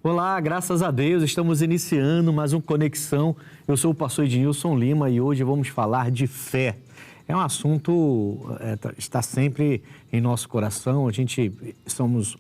Olá, graças a Deus, estamos iniciando mais um Conexão. Eu sou o pastor Ednilson Lima e hoje vamos falar de fé. É um assunto está sempre em nosso coração. A gente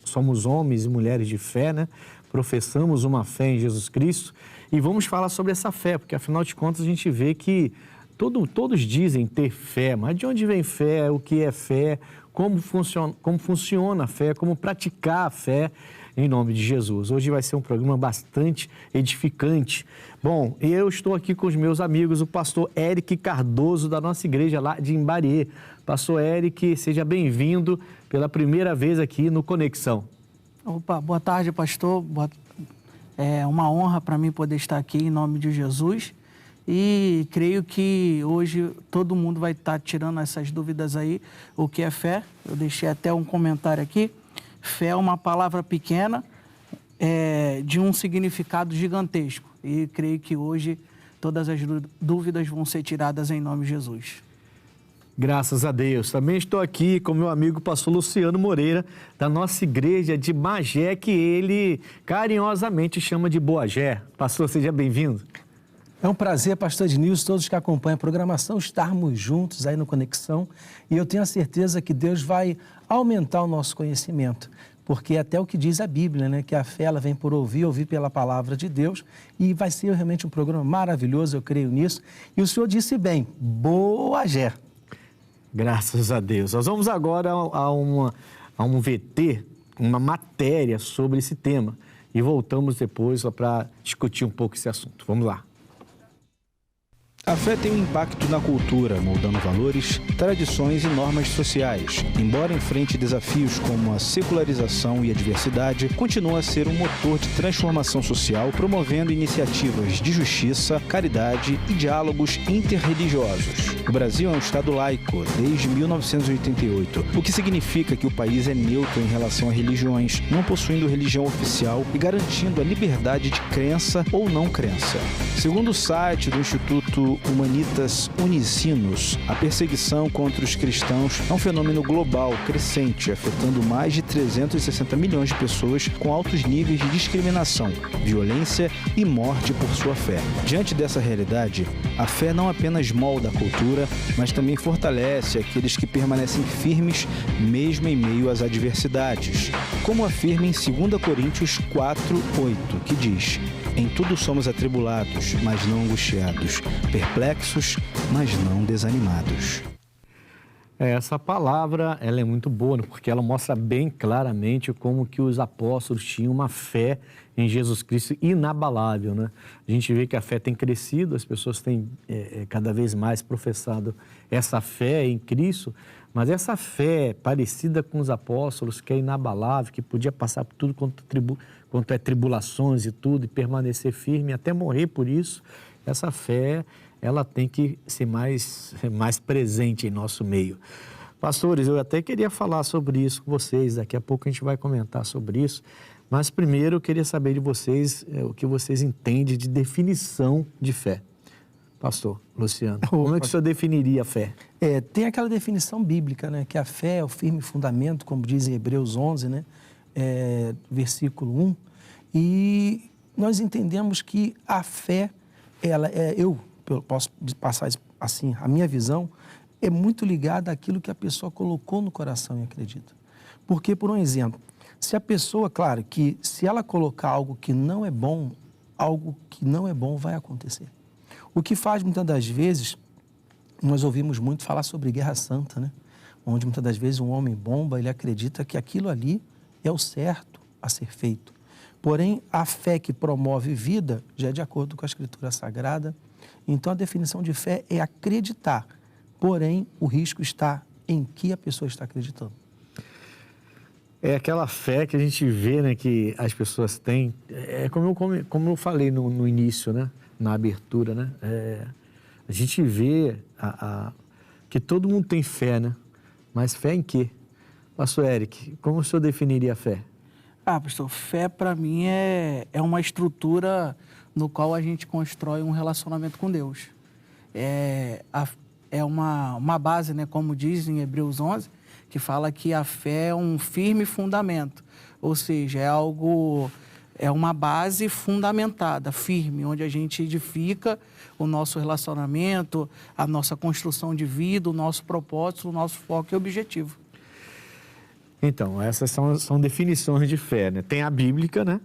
somos homens e mulheres de fé, né? Professamos uma fé em Jesus Cristo e vamos falar sobre essa fé, porque afinal de contas a gente vê que todos dizem ter fé, mas de onde vem fé, o que é fé, como funciona a fé, como praticar a fé em nome de Jesus. Hoje vai ser um programa bastante edificante. Bom, eu estou aqui com os meus amigos, o pastor Eric Cardoso, da nossa igreja lá de Imbariê. Pastor Eric, seja bem-vindo pela primeira vez aqui no Conexão. Opa, boa tarde, pastor. É uma honra para mim poder estar aqui em nome de Jesus. E creio que hoje todo mundo vai estar tirando essas dúvidas aí, o que é fé. Eu deixei até um comentário aqui. Fé é uma palavra pequena, de um significado gigantesco. E creio que hoje todas as dúvidas vão ser tiradas em nome de Jesus. Graças a Deus. Também estou aqui com meu amigo pastor Luciano Moreira, da nossa igreja de Magé, que ele carinhosamente chama de Boagé. Pastor, seja bem-vindo. É um prazer, pastor Ednilson, todos que acompanham a programação, estarmos juntos aí no Conexão. E eu tenho a certeza que Deus vai aumentar o nosso conhecimento, porque até o que diz a Bíblia, né? Que a fé ela vem por ouvir pela palavra de Deus, e vai ser realmente um programa maravilhoso, eu creio nisso. E o senhor disse bem, Boagé. Graças a Deus. Nós vamos agora a um VT, uma matéria sobre esse tema, e voltamos depois para discutir um pouco esse assunto. Vamos lá. A fé tem um impacto na cultura, moldando valores, tradições e normas sociais. Embora enfrente desafios como a secularização e a diversidade, continua a ser um motor de transformação social, promovendo iniciativas de justiça, caridade e diálogos interreligiosos. O Brasil é um Estado laico desde 1988, o que significa que o país é neutro em relação a religiões, não possuindo religião oficial e garantindo a liberdade de crença ou não crença. Segundo o site do Instituto Humanitas Unicinos, a perseguição contra os cristãos é um fenômeno global crescente, afetando mais de 360 milhões de pessoas com altos níveis de discriminação, violência e morte por sua fé. Diante dessa realidade, a fé não apenas molda a cultura, mas também fortalece aqueles que permanecem firmes mesmo em meio às adversidades, como afirma em 2 Coríntios 4:8, que diz: "Em tudo somos atribulados, mas não angustiados, perplexos, mas não desanimados." Essa palavra ela é muito boa, porque ela mostra bem claramente como que os apóstolos tinham uma fé em Jesus Cristo inabalável, né? A gente vê que a fé tem crescido, as pessoas têm cada vez mais professado essa fé em Cristo, mas essa fé parecida com os apóstolos, que é inabalável, que podia passar por tudo quanto é tribulações e tudo, e permanecer firme até morrer por isso, essa fé ela tem que ser mais presente em nosso meio. Pastores, eu até queria falar sobre isso com vocês, daqui a pouco a gente vai comentar sobre isso, mas primeiro eu queria saber de vocês o que vocês entendem de definição de fé. Pastor Luciano, como é que o senhor definiria a fé? Tem aquela definição bíblica, né? Que a fé é o firme fundamento, como diz em Hebreus 11, né? Versículo 1, e nós entendemos que a fé, eu posso passar assim, a minha visão é muito ligada àquilo que a pessoa colocou no coração e acredita. Porque, por um exemplo, se a pessoa, claro, que se ela colocar algo que não é bom vai acontecer. O que faz, muitas das vezes, nós ouvimos muito falar sobre guerra santa, né? Onde, muitas das vezes, um homem bomba, ele acredita que aquilo ali é o certo a ser feito. Porém, a fé que promove vida já é de acordo com a Escritura Sagrada. Então, a definição de fé é acreditar. Porém, o risco está em que a pessoa está acreditando. É aquela fé que a gente vê, né, que as pessoas têm. É como eu falei no início, né, na abertura, né? A gente vê que todo mundo tem fé, né? Mas fé em quê? Pastor Eric, como o senhor definiria a fé? Pastor, fé para mim é uma estrutura no qual a gente constrói um relacionamento com Deus. É uma base, né, como diz em Hebreus 11, que fala que a fé é um firme fundamento, ou seja, é algo é uma base fundamentada, firme, onde a gente edifica o nosso relacionamento, a nossa construção de vida, o nosso propósito, o nosso foco e objetivo. Então, essas são definições de fé, né? Tem a bíblica, né?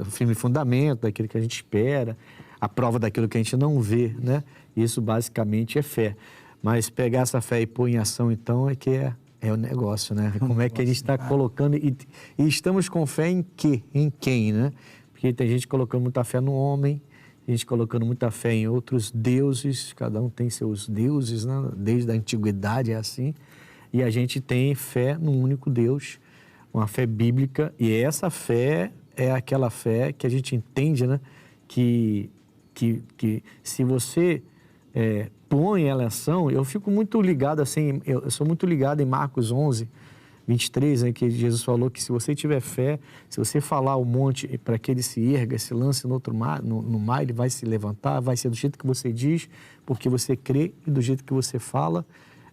Firme fundamento, daquilo que a gente espera, a prova daquilo que a gente não vê, né? Isso basicamente é fé. Mas pegar essa fé e pôr em ação, então, é o negócio, né? Como é que a gente está colocando... E estamos com fé em quê? Em quem, né? Porque tem gente colocando muita fé no homem, gente colocando muita fé em outros deuses, cada um tem seus deuses, né? Desde a antiguidade é assim. E a gente tem fé num único Deus, uma fé bíblica. E essa fé é aquela fé que a gente entende, né? Que se você põe ela em ação, eu fico muito ligado assim, eu sou muito ligado em Marcos 11, 23, né, que Jesus falou que se você tiver fé, se você falar ao monte para que ele se erga, se lance no mar, ele vai se levantar, vai ser do jeito que você diz, porque você crê, e do jeito que você fala,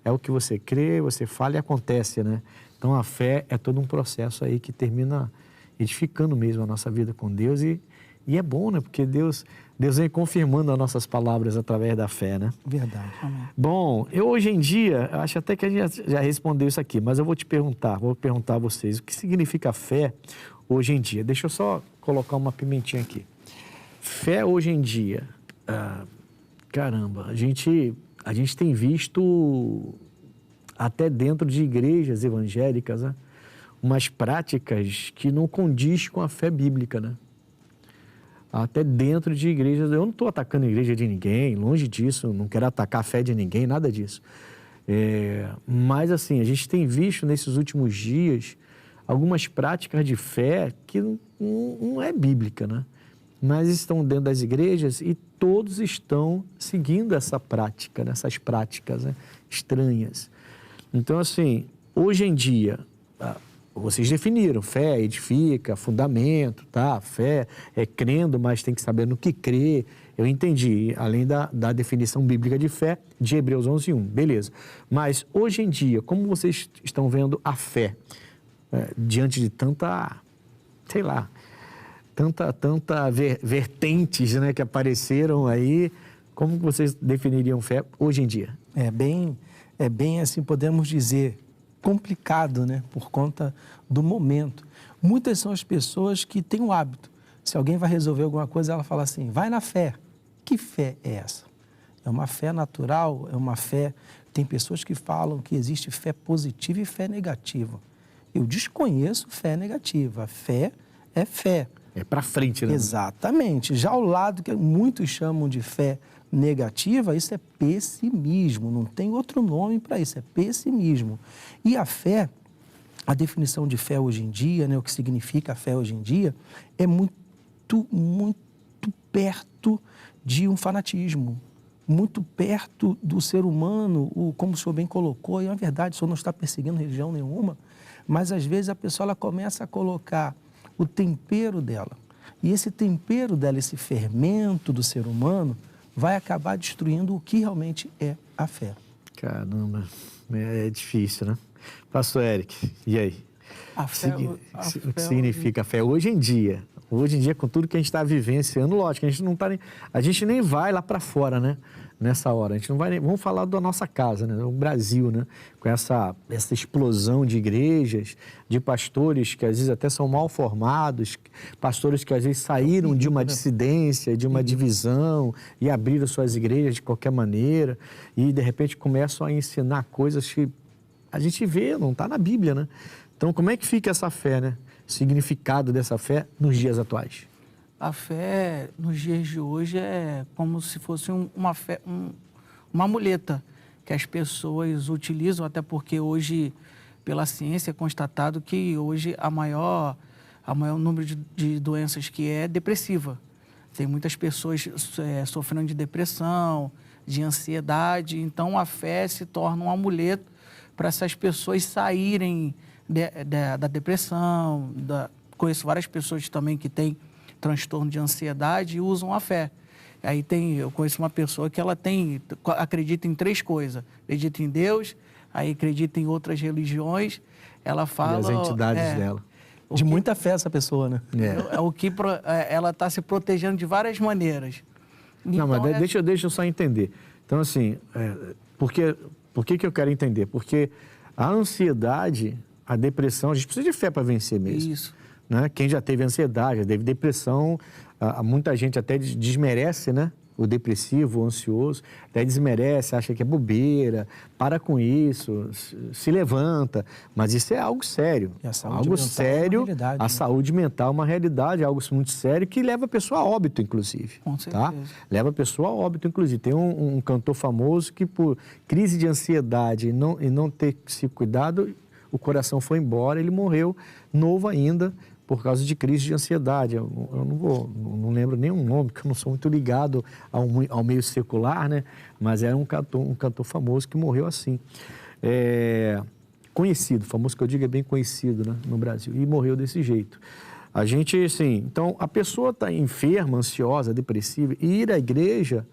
é o que você crê, você fala e acontece, né? Então a fé é todo um processo aí que termina edificando mesmo a nossa vida com Deus e é bom, né? Porque Deus vem confirmando as nossas palavras através da fé, né? Verdade. Amém. Bom, eu hoje em dia, acho até que a gente já respondeu isso aqui, mas eu vou perguntar a vocês, o que significa fé hoje em dia? Deixa eu só colocar uma pimentinha aqui. Fé hoje em dia, caramba, a gente tem visto até dentro de igrejas evangélicas, né, umas práticas que não condiz com a fé bíblica, né? Até dentro de igrejas, eu não estou atacando a igreja de ninguém, longe disso, não quero atacar a fé de ninguém, nada disso. Mas assim, a gente tem visto nesses últimos dias algumas práticas de fé que não é bíblica, né? Mas estão dentro das igrejas e todos estão seguindo essa prática, né? Essas práticas, né, estranhas. Então assim, hoje em dia... Vocês definiram, fé edifica, fundamento, tá? Fé é crendo, mas tem que saber no que crer. Eu entendi, além da definição bíblica de fé, de Hebreus 11:1, beleza. Mas hoje em dia, como vocês estão vendo a fé diante de tanta, sei lá, tanta vertentes, né, que apareceram aí, como vocês definiriam fé hoje em dia? É bem assim, podemos dizer, complicado, né? Por conta do momento. Muitas são as pessoas que têm o hábito. Se alguém vai resolver alguma coisa, ela fala assim, vai na fé. Que fé é essa? É uma fé natural? É uma fé... Tem pessoas que falam que existe fé positiva e fé negativa. Eu desconheço fé negativa. Fé é fé. É para frente, né? Exatamente. Já ao lado que muitos chamam de fé negativa, isso é pessimismo, não tem outro nome para isso, é pessimismo. E a fé, a definição de fé hoje em dia, né, o que significa a fé hoje em dia, é muito, muito perto de um fanatismo, muito perto do ser humano, como o senhor bem colocou, e é verdade, o senhor não está perseguindo religião nenhuma, mas às vezes a pessoa ela começa a colocar o tempero dela, e esse tempero dela, esse fermento do ser humano, vai acabar destruindo o que realmente é a fé. Caramba, é difícil, né? Pastor Eric, e aí? A fé, o que significa a fé hoje em dia? Hoje em dia, com tudo que a gente está vivenciando, lógico, a gente nem vai lá para fora, né? Nessa hora, a gente não vai nem... Vamos falar da nossa casa, né? O Brasil, né? Com essa explosão de igrejas, de pastores que às vezes até são mal formados, pastores que às vezes saíram de uma dissidência, de uma divisão e abriram suas igrejas de qualquer maneira e de repente começam a ensinar coisas que a gente vê, não está na Bíblia, né? Então, como é que fica essa fé, né? O significado dessa fé nos dias atuais? A fé, nos dias de hoje, é como se fosse uma muleta que as pessoas utilizam, até porque hoje, pela ciência, é constatado que hoje a maior número de doenças que é depressiva. Tem muitas pessoas sofrendo de depressão, de ansiedade, então a fé se torna um amuleto para essas pessoas saírem da depressão. Conheço várias pessoas também que têm transtorno de ansiedade e usam a fé. Aí eu conheço uma pessoa que ela acredita em 3 coisas. Acredita em Deus, aí acredita em outras religiões, ela fala... E as entidades dela. De muita fé essa pessoa, né? É o que ela está se protegendo de várias maneiras. Não, mas deixa eu só entender. Então, assim, por que eu quero entender? Porque a ansiedade, a depressão, a gente precisa de fé para vencer mesmo. Isso. Né? Quem já teve ansiedade, já teve depressão, muita gente até desmerece, né? O depressivo, o ansioso, até desmerece, acha que é bobeira, para com isso, se levanta. Mas isso é algo sério. E a saúde algo mental sério, é uma realidade, a saúde mental é uma realidade, algo muito sério que leva a pessoa a óbito, inclusive. Com certeza. Tá? Leva a pessoa a óbito, inclusive. Tem um cantor famoso que, por crise de ansiedade e não ter se cuidado, o coração foi embora, ele morreu novo ainda, por causa de crise de ansiedade. Eu não lembro nenhum nome, porque eu não sou muito ligado ao meio secular, né? Mas era um cantor famoso que morreu assim. Conhecido, famoso que eu digo é bem conhecido, né, no Brasil, e morreu desse jeito. A gente, assim, então a pessoa está enferma, ansiosa, depressiva, e ir à igreja,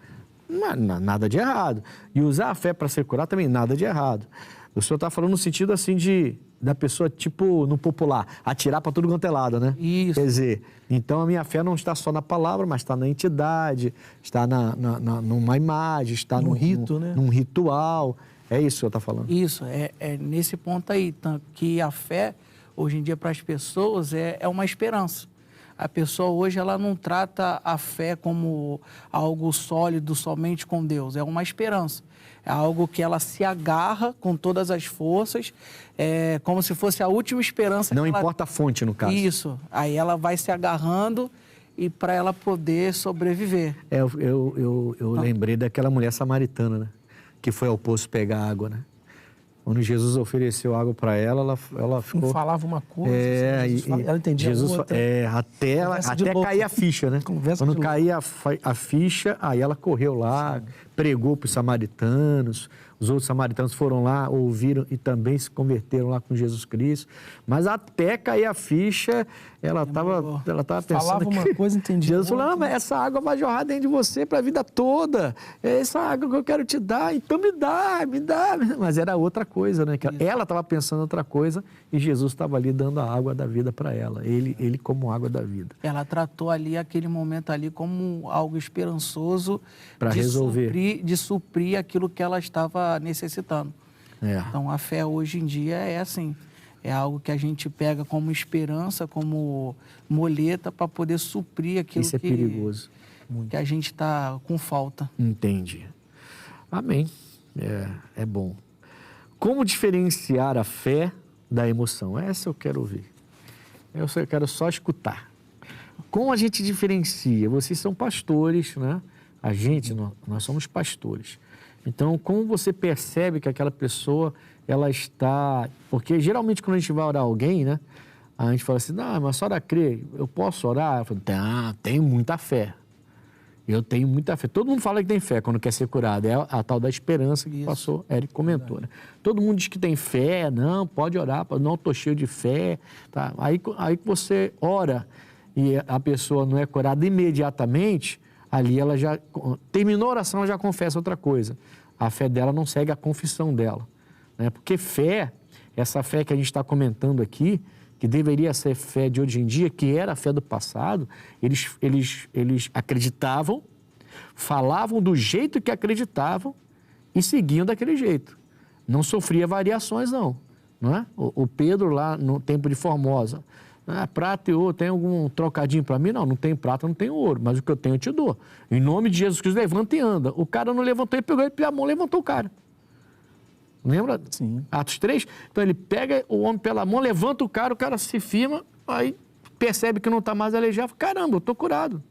nada de errado. E usar a fé para ser curado também, nada de errado. O senhor está falando no sentido assim da pessoa, tipo, no popular, atirar para tudo quanto é lado, né? Isso. Quer dizer, então a minha fé não está só na palavra, mas está na entidade, está numa imagem, está num rito, né? Num ritual. É isso que o senhor está falando? Isso, é nesse ponto aí, que a fé, hoje em dia, para as pessoas, é uma esperança. A pessoa hoje, ela não trata a fé como algo sólido somente com Deus, é uma esperança. É algo que ela se agarra com todas as forças, como se fosse a última esperança. Não importa a fonte, no caso. Isso. Aí ela vai se agarrando e para ela poder sobreviver. Eu lembrei daquela mulher samaritana, né? Que foi ao poço pegar água, né? Quando Jesus ofereceu água para ela ficou... Um falava uma coisa, ela entendia outra. Até cair a ficha, né? Quando caía a ficha, aí ela correu lá, pregou para os samaritanos, os outros samaritanos foram lá, ouviram e também se converteram lá com Jesus Cristo. Mas até cair a ficha, ela estava pensando... Falava uma coisa, entendia Jesus falou, não, mas essa água vai jorrar dentro de você para a vida toda. É essa água que eu quero te dar, então me dá. Mas era outra coisa, né? Ela estava pensando outra coisa e Jesus estava ali dando a água da vida para ela. Ele como água da vida. Ela tratou ali, aquele momento ali, como algo esperançoso para resolver. De suprir aquilo que ela estava necessitando. Então, a fé hoje em dia é assim, é algo que a gente pega como esperança, como muleta para poder suprir aquilo Isso é perigoso. Que a gente está com falta. Entendi. Amém. É bom. Como diferenciar a fé da emoção? Essa eu quero ouvir. Eu quero só escutar. Como a gente diferencia? Vocês são pastores, né? Nós somos pastores. Então, como você percebe que aquela pessoa, ela está... Porque geralmente quando a gente vai orar alguém, né? A gente fala assim, não, mas a senhora crê, eu posso orar? Eu falo, tenho muita fé. Eu tenho muita fé. Todo mundo fala que tem fé quando quer ser curado. É a tal da esperança que o Eric comentou, né? Todo mundo diz que tem fé, não, pode orar, não, estou cheio de fé. Tá? Aí você ora e a pessoa não é curada imediatamente, ali ela já, terminou a oração, ela já confessa outra coisa. A fé dela não segue a confissão dela. Né? Porque fé, essa fé que a gente está comentando aqui, que deveria ser fé de hoje em dia, que era a fé do passado, eles acreditavam, falavam do jeito que acreditavam e seguiam daquele jeito. Não sofria variações, não é? O Pedro lá no Templo de Formosa, prata e ouro, tem algum trocadinho para mim? Não tem prata, não tem ouro, mas o que eu tenho eu te dou. Em nome de Jesus Cristo, levanta e anda. O cara não levantou, ele pegou ele pela mão, levantou o cara. Lembra? Sim. Atos 3? Então ele pega o homem pela mão, levanta o cara se firma, aí percebe que não está mais aleijado, caramba, eu estou curado.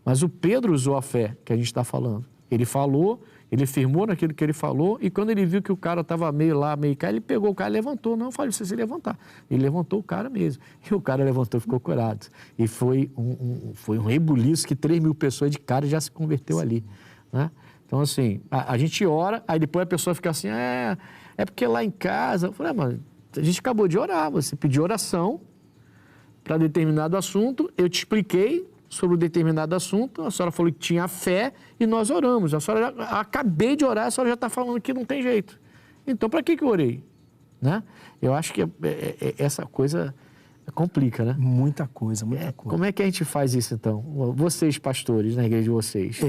Mas o Pedro usou a fé que a gente está falando. Ele falou, ele firmou naquilo que ele falou, e quando ele viu que o cara estava meio cá, ele pegou o cara e levantou. Não, eu falei, você se levantar. Ele levantou o cara mesmo. E o cara levantou e ficou curado. E foi um rebuliço que 3.000 pessoas de cara já se converteu ali. Né? Então, assim, a gente ora, aí depois a pessoa fica assim, é porque lá em casa... Eu falei, mas a gente acabou de orar, você pediu oração para determinado assunto, eu te expliquei sobre um determinado assunto, a senhora falou que tinha fé e nós oramos. Acabei de orar, a senhora já está falando que não tem jeito. Então, para que eu orei? Né? Eu acho que essa coisa, complica, né? Muita coisa, muita coisa. Como é que a gente faz isso, então? Vocês, pastores, na igreja de vocês,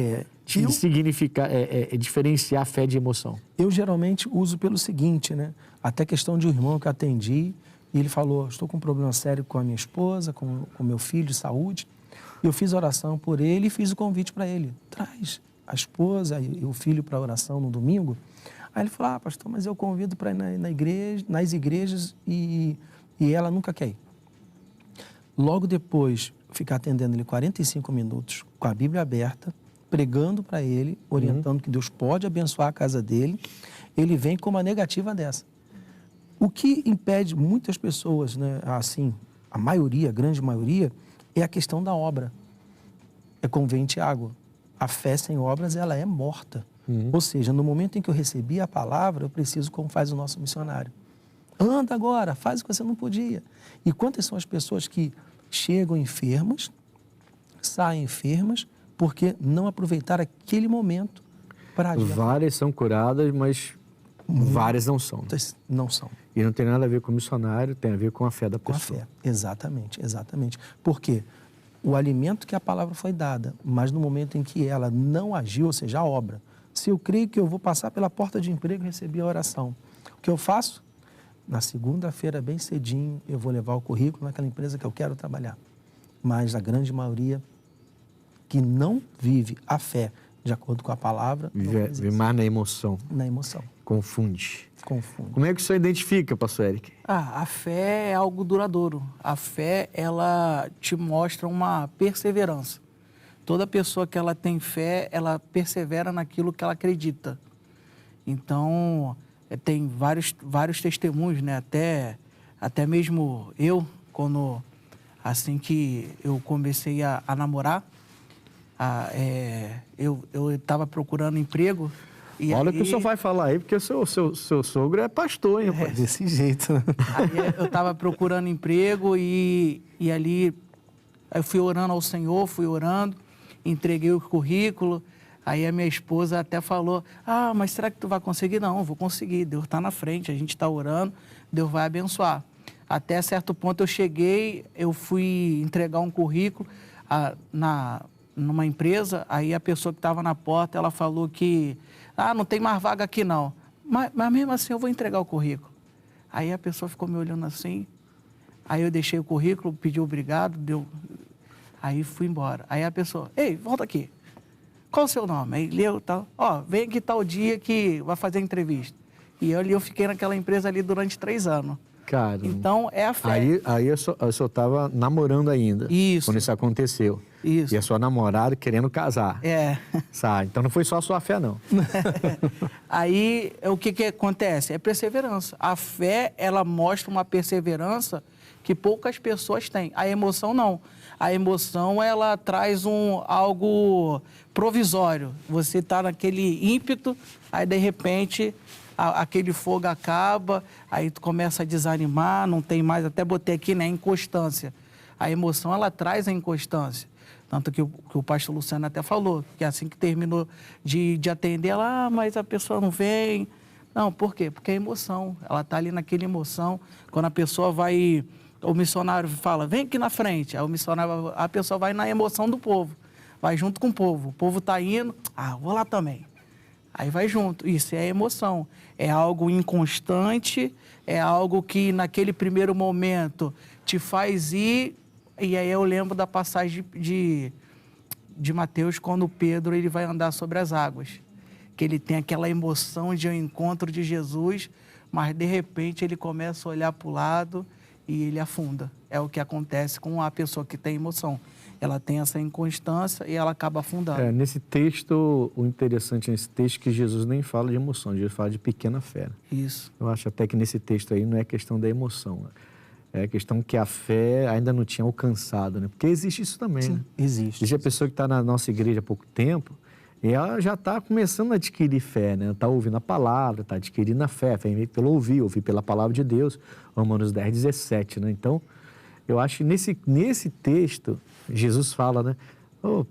diferenciar fé de emoção? Eu geralmente uso pelo seguinte, né? Até questão de um irmão que eu atendi, e ele falou, estou com um problema sério com a minha esposa, com meu filho de saúde. Eu fiz oração por ele e fiz o convite para ele. Traz a esposa e o filho para a oração no domingo. Aí ele falou, pastor, mas eu convido para ir nas igrejas e ela nunca quer ir. Logo depois, ficar atendendo ele 45 minutos com a Bíblia aberta, pregando para ele, orientando que Deus pode abençoar a casa dele, ele vem com uma negativa dessa. O que impede muitas pessoas, né, assim, a maioria, a grande maioria, é a questão da obra. É como vem Tiago, a fé sem obras, ela é morta. Ou seja, no momento em que eu recebi a palavra, eu preciso, como faz o nosso missionário. Anda agora, faz o que você não podia. E quantas são as pessoas que chegam enfermas, saem enfermas, porque não aproveitaram aquele momento para agir? Várias são curadas, mas várias não são. Não são. E não tem nada a ver com o missionário, tem a ver com a fé da pessoa. Com a fé, exatamente, exatamente. Porque o alimento que a palavra foi dada, mas no momento em que ela não agiu, ou seja, a obra. Se eu creio que eu vou passar pela porta de emprego e receber a oração, o que eu faço? Na segunda-feira, bem cedinho, eu vou levar o currículo naquela empresa que eu quero trabalhar. Mas a grande maioria que não vive a fé de acordo com a palavra... Vive mais na emoção. Na emoção. Confunde. Confunde. Como é que o senhor identifica, pastor Eric? A fé é algo duradouro. A fé, ela te mostra uma perseverança. Toda pessoa que ela tem fé, ela persevera naquilo que ela acredita. Então, tem vários testemunhos, né? Até mesmo eu, quando, assim que eu comecei a namorar, eu estava procurando emprego. E olha o aí, que o senhor vai falar aí, porque o seu sogro é pastor, hein, rapaz? Desse jeito. Aí eu estava procurando emprego e ali eu fui orando ao Senhor, fui orando, entreguei o currículo. Aí a minha esposa até falou, mas será que tu vai conseguir? Não, vou conseguir, Deus está na frente, a gente está orando, Deus vai abençoar. Até certo ponto eu cheguei, eu fui entregar um currículo numa empresa, aí a pessoa que estava na porta, ela falou que, não tem mais vaga aqui não, mas mesmo assim eu vou entregar o currículo. Aí a pessoa ficou me olhando assim, aí eu deixei o currículo, pedi obrigado, aí fui embora. Aí a pessoa, ei, volta aqui. Qual o seu nome? Aí leu e tal. Vem aqui tal dia que vai fazer a entrevista. E eu fiquei naquela empresa ali durante 3 anos. Cara. Então, é a fé. Aí eu só estava namorando ainda. Isso. Quando isso aconteceu. Isso. E a sua namorada querendo casar. Sabe? Então não foi só a sua fé, não. Aí, o que acontece? É perseverança. A fé, ela mostra uma perseverança que poucas pessoas têm. A emoção, não. A emoção, ela traz algo provisório. Você está naquele ímpeto, aí de repente aquele fogo acaba, aí tu começa a desanimar, não tem mais, até botei aqui, né, inconstância. A emoção, ela traz a inconstância. Tanto que o pastor Luciano até falou, que assim que terminou de atender, ela, mas a pessoa não vem. Não, por quê? Porque é emoção, ela está ali naquela emoção. Quando a pessoa vai... O missionário fala, vem aqui na frente. Aí a pessoa vai na emoção do povo, vai junto com o povo está indo, vou lá também. Aí vai junto, isso é emoção, é algo inconstante, é algo que naquele primeiro momento te faz ir, e aí eu lembro da passagem de Mateus, quando Pedro ele vai andar sobre as águas, que ele tem aquela emoção de um encontro de Jesus, mas de repente ele começa a olhar para o lado, e ele afunda. É o que acontece com a pessoa que tem emoção. Ela tem essa inconstância e ela acaba afundando. Nesse texto, o interessante nesse texto é que Jesus nem fala de emoção, Jesus fala de pequena fé. Isso. Eu acho até que nesse texto aí não é questão da emoção, é questão que a fé ainda não tinha alcançado, né? Porque existe isso também, Sim, né? Existe a pessoa que está na nossa igreja há pouco tempo, e ela já está começando a adquirir fé, né? Está ouvindo a palavra, está adquirindo a fé pelo ouvir pela palavra de Deus, Romanos 10, 17, né? Então, eu acho que nesse texto, Jesus fala, né?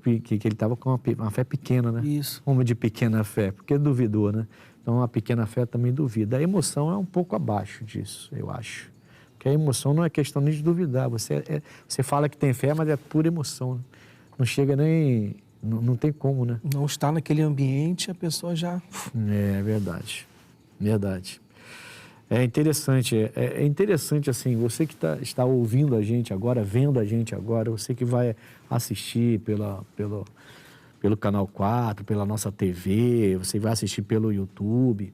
Que ele estava com uma fé pequena, né? Isso. Homem de pequena fé, porque duvidou, né? Então, a pequena fé também duvida. A emoção é um pouco abaixo disso, eu acho. Porque a emoção não é questão nem de duvidar. Você fala que tem fé, mas é pura emoção. Né? Não chega nem... Não tem como, né? Não está naquele ambiente, a pessoa já... É verdade. Verdade. É interessante, assim, você que está ouvindo a gente agora, vendo a gente agora, você que vai assistir pelo Canal 4, pela nossa TV, você vai assistir pelo YouTube,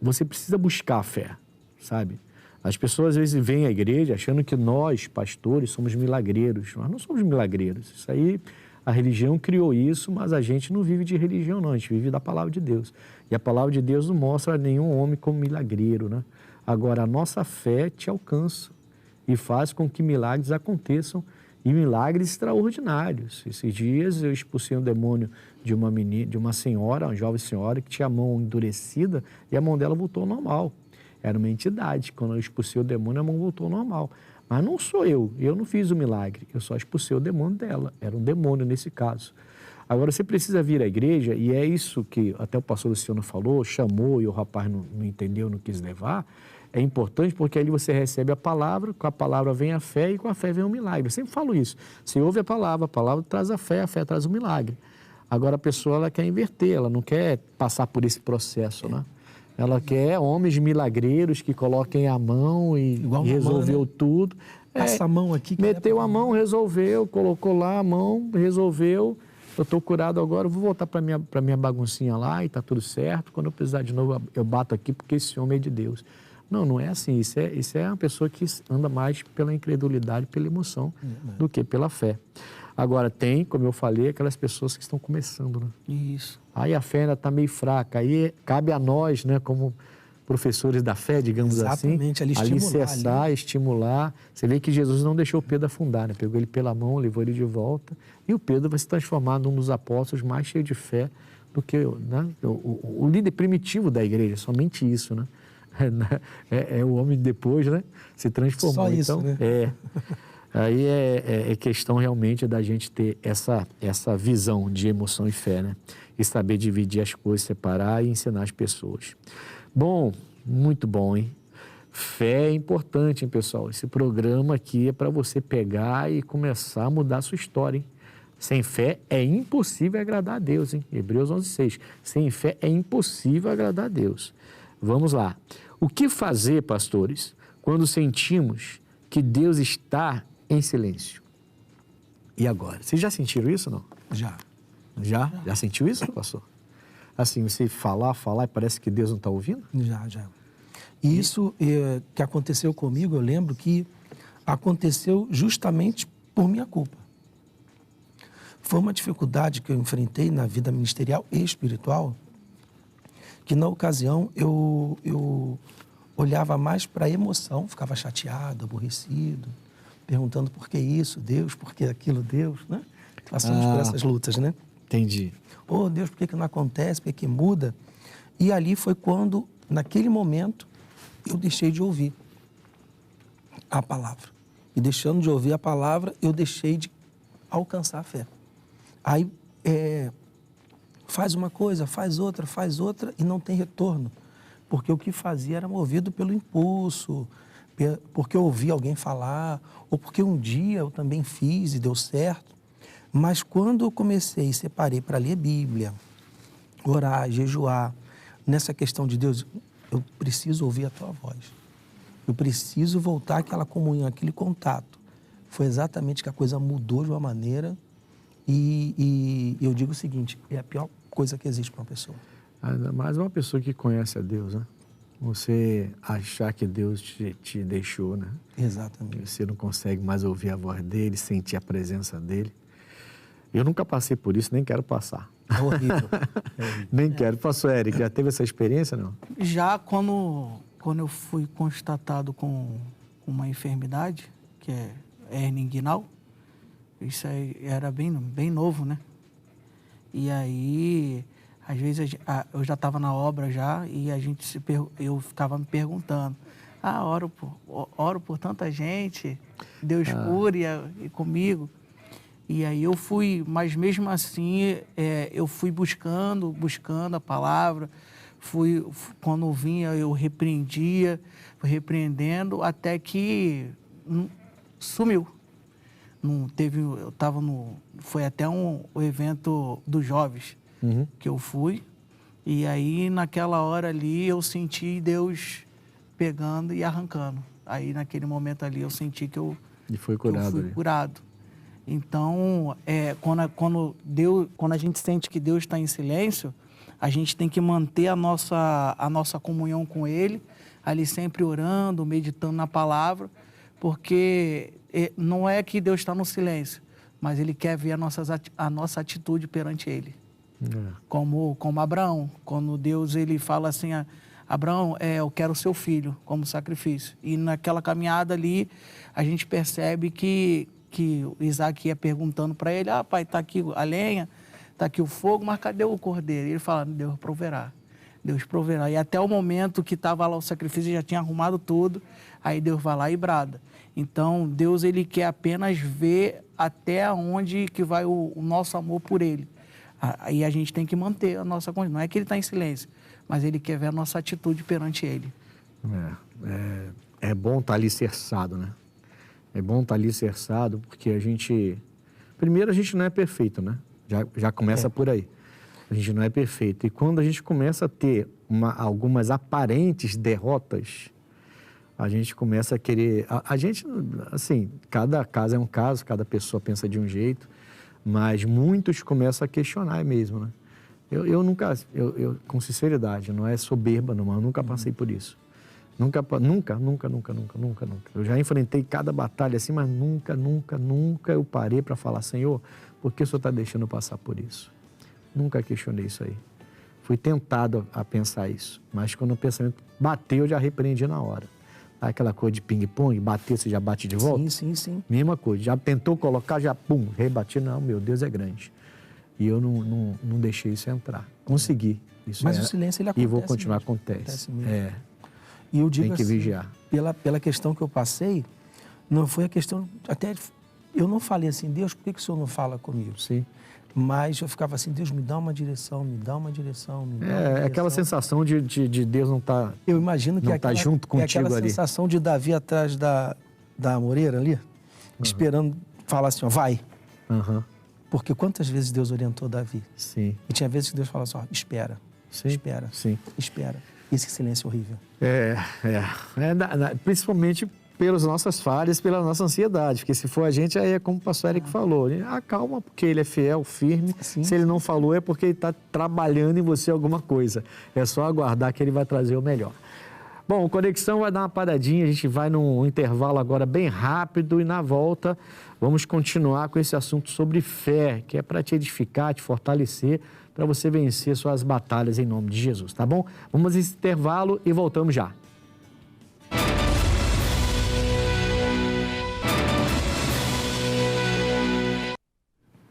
você precisa buscar a fé, sabe? As pessoas às vezes vêm à igreja achando que nós, pastores, somos milagreiros. Nós não somos milagreiros. Isso aí, a religião criou isso, mas a gente não vive de religião, não. A gente vive da palavra de Deus. E a palavra de Deus não mostra nenhum homem como milagreiro, né? Agora, a nossa fé te alcança e faz com que milagres aconteçam, e milagres extraordinários. Esses dias eu expulsei um demônio de uma senhora, uma jovem senhora, que tinha a mão endurecida e a mão dela voltou ao normal. Era uma entidade. Quando eu expulsei o demônio, a mão voltou ao normal. Mas não sou eu não fiz o milagre, eu só expulsei o demônio dela. Era um demônio nesse caso. Agora, você precisa vir à igreja, e é isso que até o pastor Luciano falou, chamou e o rapaz não entendeu, não quis levar. É importante porque ali você recebe a palavra, com a palavra vem a fé e com a fé vem o milagre. Eu sempre falo isso. Você ouve a palavra traz a fé traz o milagre. Agora, a pessoa ela quer inverter, ela não quer passar por esse processo, né? Ela quer homens milagreiros que coloquem a mão e resolveu, né? Tudo. Passa a mão aqui. Meteu a mão, resolveu, colocou lá a mão, resolveu. Eu estou curado agora, eu vou voltar para minha baguncinha lá e está tudo certo. Quando eu precisar de novo, eu bato aqui porque esse homem é de Deus. Não é assim. Isso é uma pessoa que anda mais pela incredulidade, pela emoção, do que pela fé. Agora, tem, como eu falei, aquelas pessoas que estão começando, né? Isso. Aí a fé ainda está meio fraca. Aí cabe a nós, né, como professores da fé, digamos Exatamente, assim, alicerçar, estimular. Você vê que Jesus não deixou Pedro afundar, né? Pegou ele pela mão, levou ele de volta. E o Pedro vai se transformar num dos apóstolos mais cheios de fé do que, né, o líder primitivo da igreja. Somente isso, né? É o homem depois, né? Se transformou. Só isso, então, né? Aí é questão realmente da gente ter essa visão de emoção e fé, né? E saber dividir as coisas, separar e ensinar as pessoas. Bom, muito bom, hein? Fé é importante, hein, pessoal? Esse programa aqui é para você pegar e começar a mudar a sua história, hein? Sem fé é impossível agradar a Deus, hein? Hebreus 11:6. Sem fé é impossível agradar a Deus. Vamos lá. O que fazer, pastores, quando sentimos que Deus está em silêncio? E agora? Vocês já sentiram isso, não? Já. Já sentiu isso, pastor? Assim, você falar e parece que Deus não está ouvindo? Já. E isso que aconteceu comigo, eu lembro que aconteceu justamente por minha culpa. Foi uma dificuldade que eu enfrentei na vida ministerial e espiritual, que na ocasião eu olhava mais para a emoção, ficava chateado, aborrecido, perguntando por que isso, Deus, por que aquilo, Deus, né? Passamos por essas lutas, né? Entendi. Oh, Deus, por que não acontece, por que muda? E ali foi quando, naquele momento, eu deixei de ouvir a palavra. E deixando de ouvir a palavra, eu deixei de alcançar a fé. Aí, faz uma coisa, faz outra, e não tem retorno. Porque o que fazia era movido pelo impulso, porque eu ouvi alguém falar, ou porque um dia eu também fiz e deu certo. Mas quando eu comecei e separei para ler Bíblia, orar, jejuar, nessa questão de Deus, eu preciso ouvir a tua voz. Eu preciso voltar àquela comunhão, aquele contato. Foi exatamente que a coisa mudou de uma maneira e eu digo o seguinte, é a pior coisa que existe para uma pessoa. Ainda mais uma pessoa que conhece a Deus, né? Você achar que Deus te deixou, né? Exatamente. Você não consegue mais ouvir a voz dele, sentir a presença dele. Eu nunca passei por isso, nem quero passar. É horrível. Nem quero. Pastor Eric, já teve essa experiência, não? Já quando eu fui constatado com uma enfermidade, que é hérnia inguinal, isso aí era bem novo, né? E aí, às vezes, eu já estava na obra já e eu ficava me perguntando, oro por tanta gente, Deus cure e comigo. E aí eu fui, mas mesmo assim, eu fui buscando a palavra, Quando vinha, eu repreendia, fui repreendendo, até que sumiu. Não teve, eu estava foi até o evento dos jovens que eu fui, e aí naquela hora ali eu senti Deus pegando e arrancando. Aí naquele momento ali eu senti que eu fui curado. Então, quando a gente sente que Deus está em silêncio, a gente tem que manter a nossa comunhão com Ele, ali sempre orando, meditando na palavra, porque não é que Deus está no silêncio, mas Ele quer ver a nossa atitude perante Ele. Como Abraão, quando Deus ele fala assim, Abraão, eu quero o seu filho como sacrifício. E naquela caminhada ali, a gente percebe que Isaac ia perguntando para ele, pai, está aqui a lenha, está aqui o fogo, mas cadê o cordeiro? E ele fala, Deus proverá. Deus proverá. E até o momento que estava lá o sacrifício, já tinha arrumado tudo, aí Deus vai lá e brada. Então, Deus ele quer apenas ver até onde que vai o nosso amor por Ele. Aí a gente tem que manter a nossa condição. Não é que Ele está em silêncio, mas Ele quer ver a nossa atitude perante Ele. É bom estar alicerçado, né? É bom estar alicerçado porque primeiro, a gente não é perfeito, né? Já começa por aí. A gente não é perfeito. E quando a gente começa a ter algumas aparentes derrotas, a gente começa a querer... A gente, assim, cada caso é um caso, cada pessoa pensa de um jeito, mas muitos começam a questionar mesmo, né? Eu nunca, com sinceridade, não é soberba, não, mas eu nunca passei por isso. Nunca. Eu já enfrentei cada batalha assim, mas nunca eu parei para falar, Senhor, por que o Senhor está deixando eu passar por isso? Nunca questionei isso aí. Fui tentado a pensar isso, mas quando o pensamento bateu, eu já repreendi na hora. Aquela coisa de ping-pong, bater, você já bate de volta? Sim. Mesma coisa, já tentou colocar, já pum, rebati, não, meu Deus é grande. E eu não deixei isso entrar. Consegui. Mas o silêncio, ele acontece. E vou continuar, acontece mesmo. E eu digo tem que assim, vigiar. Pela questão que eu passei, não foi a questão, até eu não falei assim, Deus, por que o Senhor não fala comigo? Sim. Mas eu ficava assim, Deus, me dá uma direção. Aquela sensação de Deus não estar eu imagino que tá junto contigo aquela ali. Sensação de Davi atrás da moreira ali, esperando falar assim, vai. Porque quantas vezes Deus orientou Davi? Sim. E tinha vezes que Deus falava assim, espera, espera. Esse silêncio horrível. Principalmente pelas nossas falhas, pela nossa ansiedade, porque se for a gente, aí é como o pastor Eric falou, acalma, porque ele é fiel, firme, se ele não falou é porque ele está trabalhando em você alguma coisa, é só aguardar que ele vai trazer o melhor. Bom, Conexão vai dar uma paradinha, a gente vai num intervalo agora bem rápido e na volta vamos continuar com esse assunto sobre fé, que é para te edificar, te fortalecer, para você vencer suas batalhas em nome de Jesus, tá bom? Vamos nesse intervalo e voltamos já.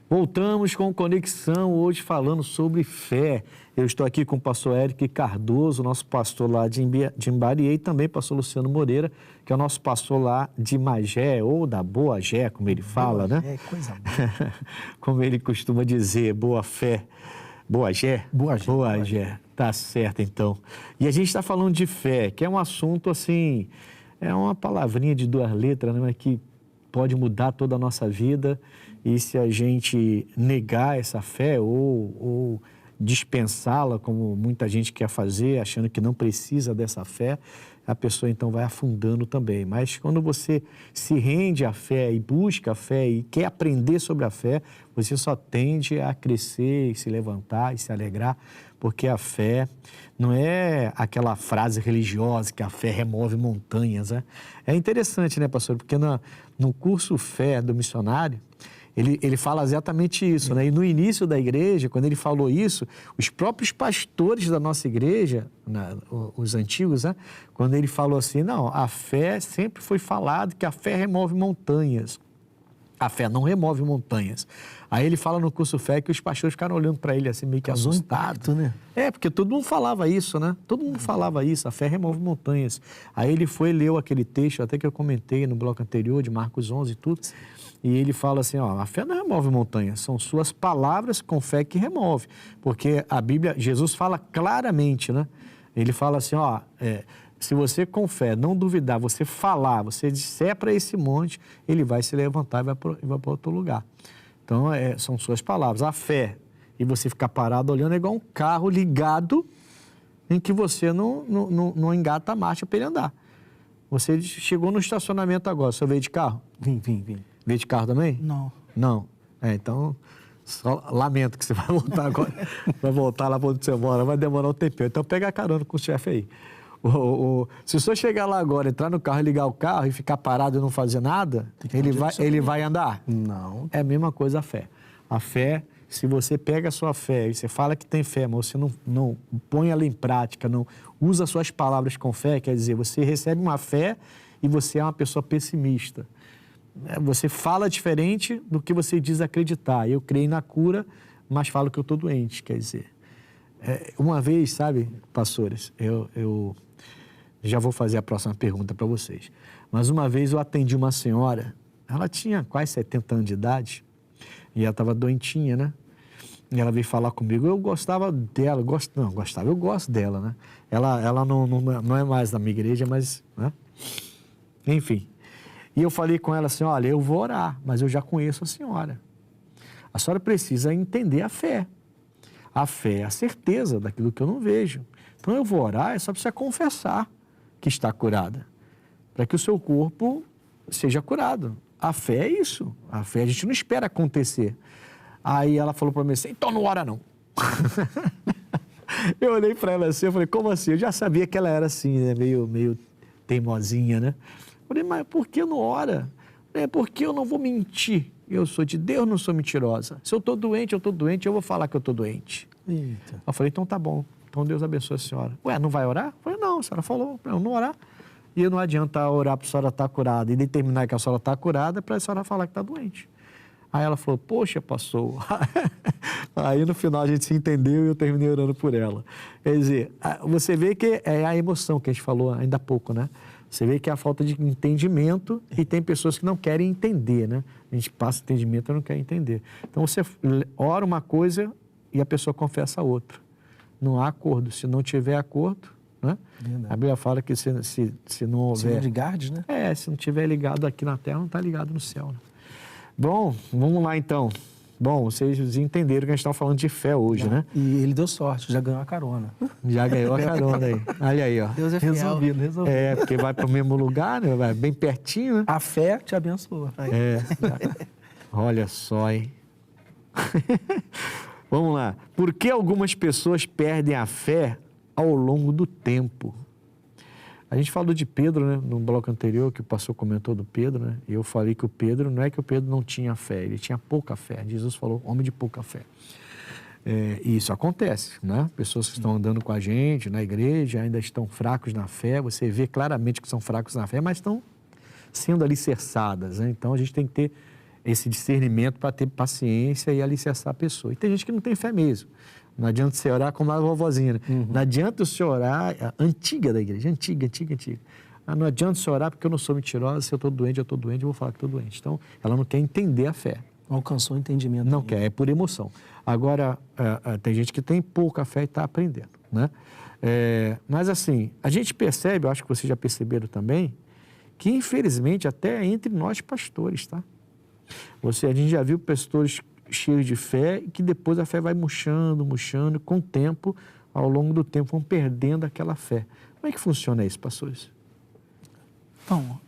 Voltamos com Conexão, hoje falando sobre fé. Eu estou aqui com o pastor Eric Cardoso, nosso pastor lá de Imbariê, e também o pastor Luciano Moreira, que é o nosso pastor lá de Magé, ou da Boa Gé, como ele fala, Boa né? Gé, coisa boa. Como ele costuma dizer, boa fé. Boa Gé? Boa Gé. Tá certo, então. E a gente está falando de fé, que é um assunto, assim, é uma palavrinha de 2 letras, né, que pode mudar toda a nossa vida. E se a gente negar essa fé ou dispensá-la, como muita gente quer fazer, achando que não precisa dessa fé, a pessoa então vai afundando também. Mas quando você se rende à fé e busca a fé e quer aprender sobre a fé, você só tende a crescer e se levantar e se alegrar, porque a fé não é aquela frase religiosa que a fé remove montanhas, né? É interessante, né, pastor? Porque no curso Fé do missionário, ele fala exatamente isso, né? E no início da igreja, quando ele falou isso, os próprios pastores da nossa igreja, os antigos, né? Quando ele falou assim, não, a fé sempre foi falado que a fé remove montanhas. A fé não remove montanhas. Aí ele fala no curso fé que os pastores ficaram olhando para ele assim, meio que assustados. Né? Porque todo mundo falava isso, né? Todo mundo falava isso, a fé remove montanhas. Aí ele foi e leu aquele texto, até que eu comentei no bloco anterior, de Marcos 11 e tudo, e ele fala assim, a fé não remove montanhas, são suas palavras com fé que remove. Porque a Bíblia, Jesus fala claramente, né? Ele fala assim, se você com fé não duvidar, você falar, você disser para esse monte, ele vai se levantar e vai para outro lugar. Então, são suas palavras. A fé, e você ficar parado olhando, é igual um carro ligado em que você não engata a marcha para ele andar. Você chegou no estacionamento agora, você veio de carro? Vim. Veio de carro também? Não. Não. Então, só lamento que você vai voltar agora. Vai voltar lá para onde você mora, vai demorar um tempinho. Então, pega a carona com o chefe aí. Se o senhor chegar lá agora, entrar no carro, ligar o carro e ficar parado e não fazer nada, ele vai andar? Não. É a mesma coisa a fé. A fé, se você pega a sua fé e você fala que tem fé, mas você não põe ela em prática, não usa suas palavras com fé, quer dizer, você recebe uma fé e você é uma pessoa pessimista. Você fala diferente do que você diz acreditar. Eu creio na cura, mas falo que eu estou doente, quer dizer. Uma vez, sabe, pastores, eu já vou fazer a próxima pergunta para vocês. Mas uma vez eu atendi uma senhora, ela tinha quase 70 anos de idade, e ela estava doentinha, né? E ela veio falar comigo, eu gostava dela, eu gosto dela, né? Ela não é mais da minha igreja, mas, né? Enfim. E eu falei com ela assim, olha, eu vou orar, mas eu já conheço a senhora. A senhora precisa entender a fé. A fé é a certeza daquilo que eu não vejo. Então eu vou orar, é só para você confessar que está curada, para que o seu corpo seja curado. A fé é isso. A fé a gente não espera acontecer. Aí ela falou para mim assim, então não ora não. Eu olhei para ela assim, eu falei, como assim? Eu já sabia que ela era assim, né? meio teimosinha, né? Eu falei, mas por que não ora? Porque eu não vou mentir. Eu sou de Deus, não sou mentirosa. Se eu estou doente, eu vou falar que eu estou doente. Eita. Eu falei, então tá bom. Então Deus abençoe a senhora. Ué, não vai orar? Eu falei, não, a senhora falou para eu não orar. E não adianta orar para a senhora estar curada e determinar que a senhora está curada para a senhora falar que está doente. Aí ela falou, poxa, pastor. Aí no final a gente se entendeu e eu terminei orando por ela. Quer dizer, você vê que é a emoção que a gente falou ainda há pouco, né? Você vê que é a falta de entendimento e tem pessoas que não querem entender, né? A gente passa entendimento e não quer entender. Então você ora uma coisa e a pessoa confessa a outra. Não há acordo. Se não tiver acordo, né? A Bíblia fala que se não houver... Se não ligardes, né? Se não tiver ligado aqui na terra, não está ligado no céu, né? Bom, vamos lá então. Bom, vocês entenderam que a gente está falando de fé hoje, né? E ele deu sorte, já ganhou a carona. Já ganhou a carona aí. Olha aí, ó. Deus é fiel. Resolvido. Porque vai para o mesmo lugar, né? Vai bem pertinho, né? A fé te abençoa. Olha só, hein? Vamos lá. Por que algumas pessoas perdem a fé ao longo do tempo? A gente falou de Pedro, né? No bloco anterior, que o pastor comentou do Pedro, né? E eu falei que o Pedro, não é que o Pedro não tinha fé, ele tinha pouca fé. Jesus falou, homem de pouca fé. E isso acontece, né? Pessoas que estão andando com a gente na igreja ainda estão fracos na fé, você vê claramente que são fracos na fé, mas estão sendo alicerçadas, né? Então a gente tem que ter esse discernimento para ter paciência e alicerçar a pessoa. E tem gente que não tem fé mesmo. Não adianta você orar como a vovozinha, né? Não adianta você orar, antiga da igreja, antiga. Não adianta você orar porque eu não sou mentirosa, se eu estou doente, eu vou falar que estou doente. Então, ela não quer entender a fé. Não alcançou o entendimento. Não quer, é por emoção. Agora, tem gente que tem pouca fé e está aprendendo, né? Mas assim, a gente percebe, eu acho que vocês já perceberam também, que infelizmente até entre nós pastores, tá? A gente já viu pastores cheios de fé e que depois a fé vai murchando, e com o tempo, ao longo do tempo, vão perdendo aquela fé. Como é que funciona isso, pastores? Bom,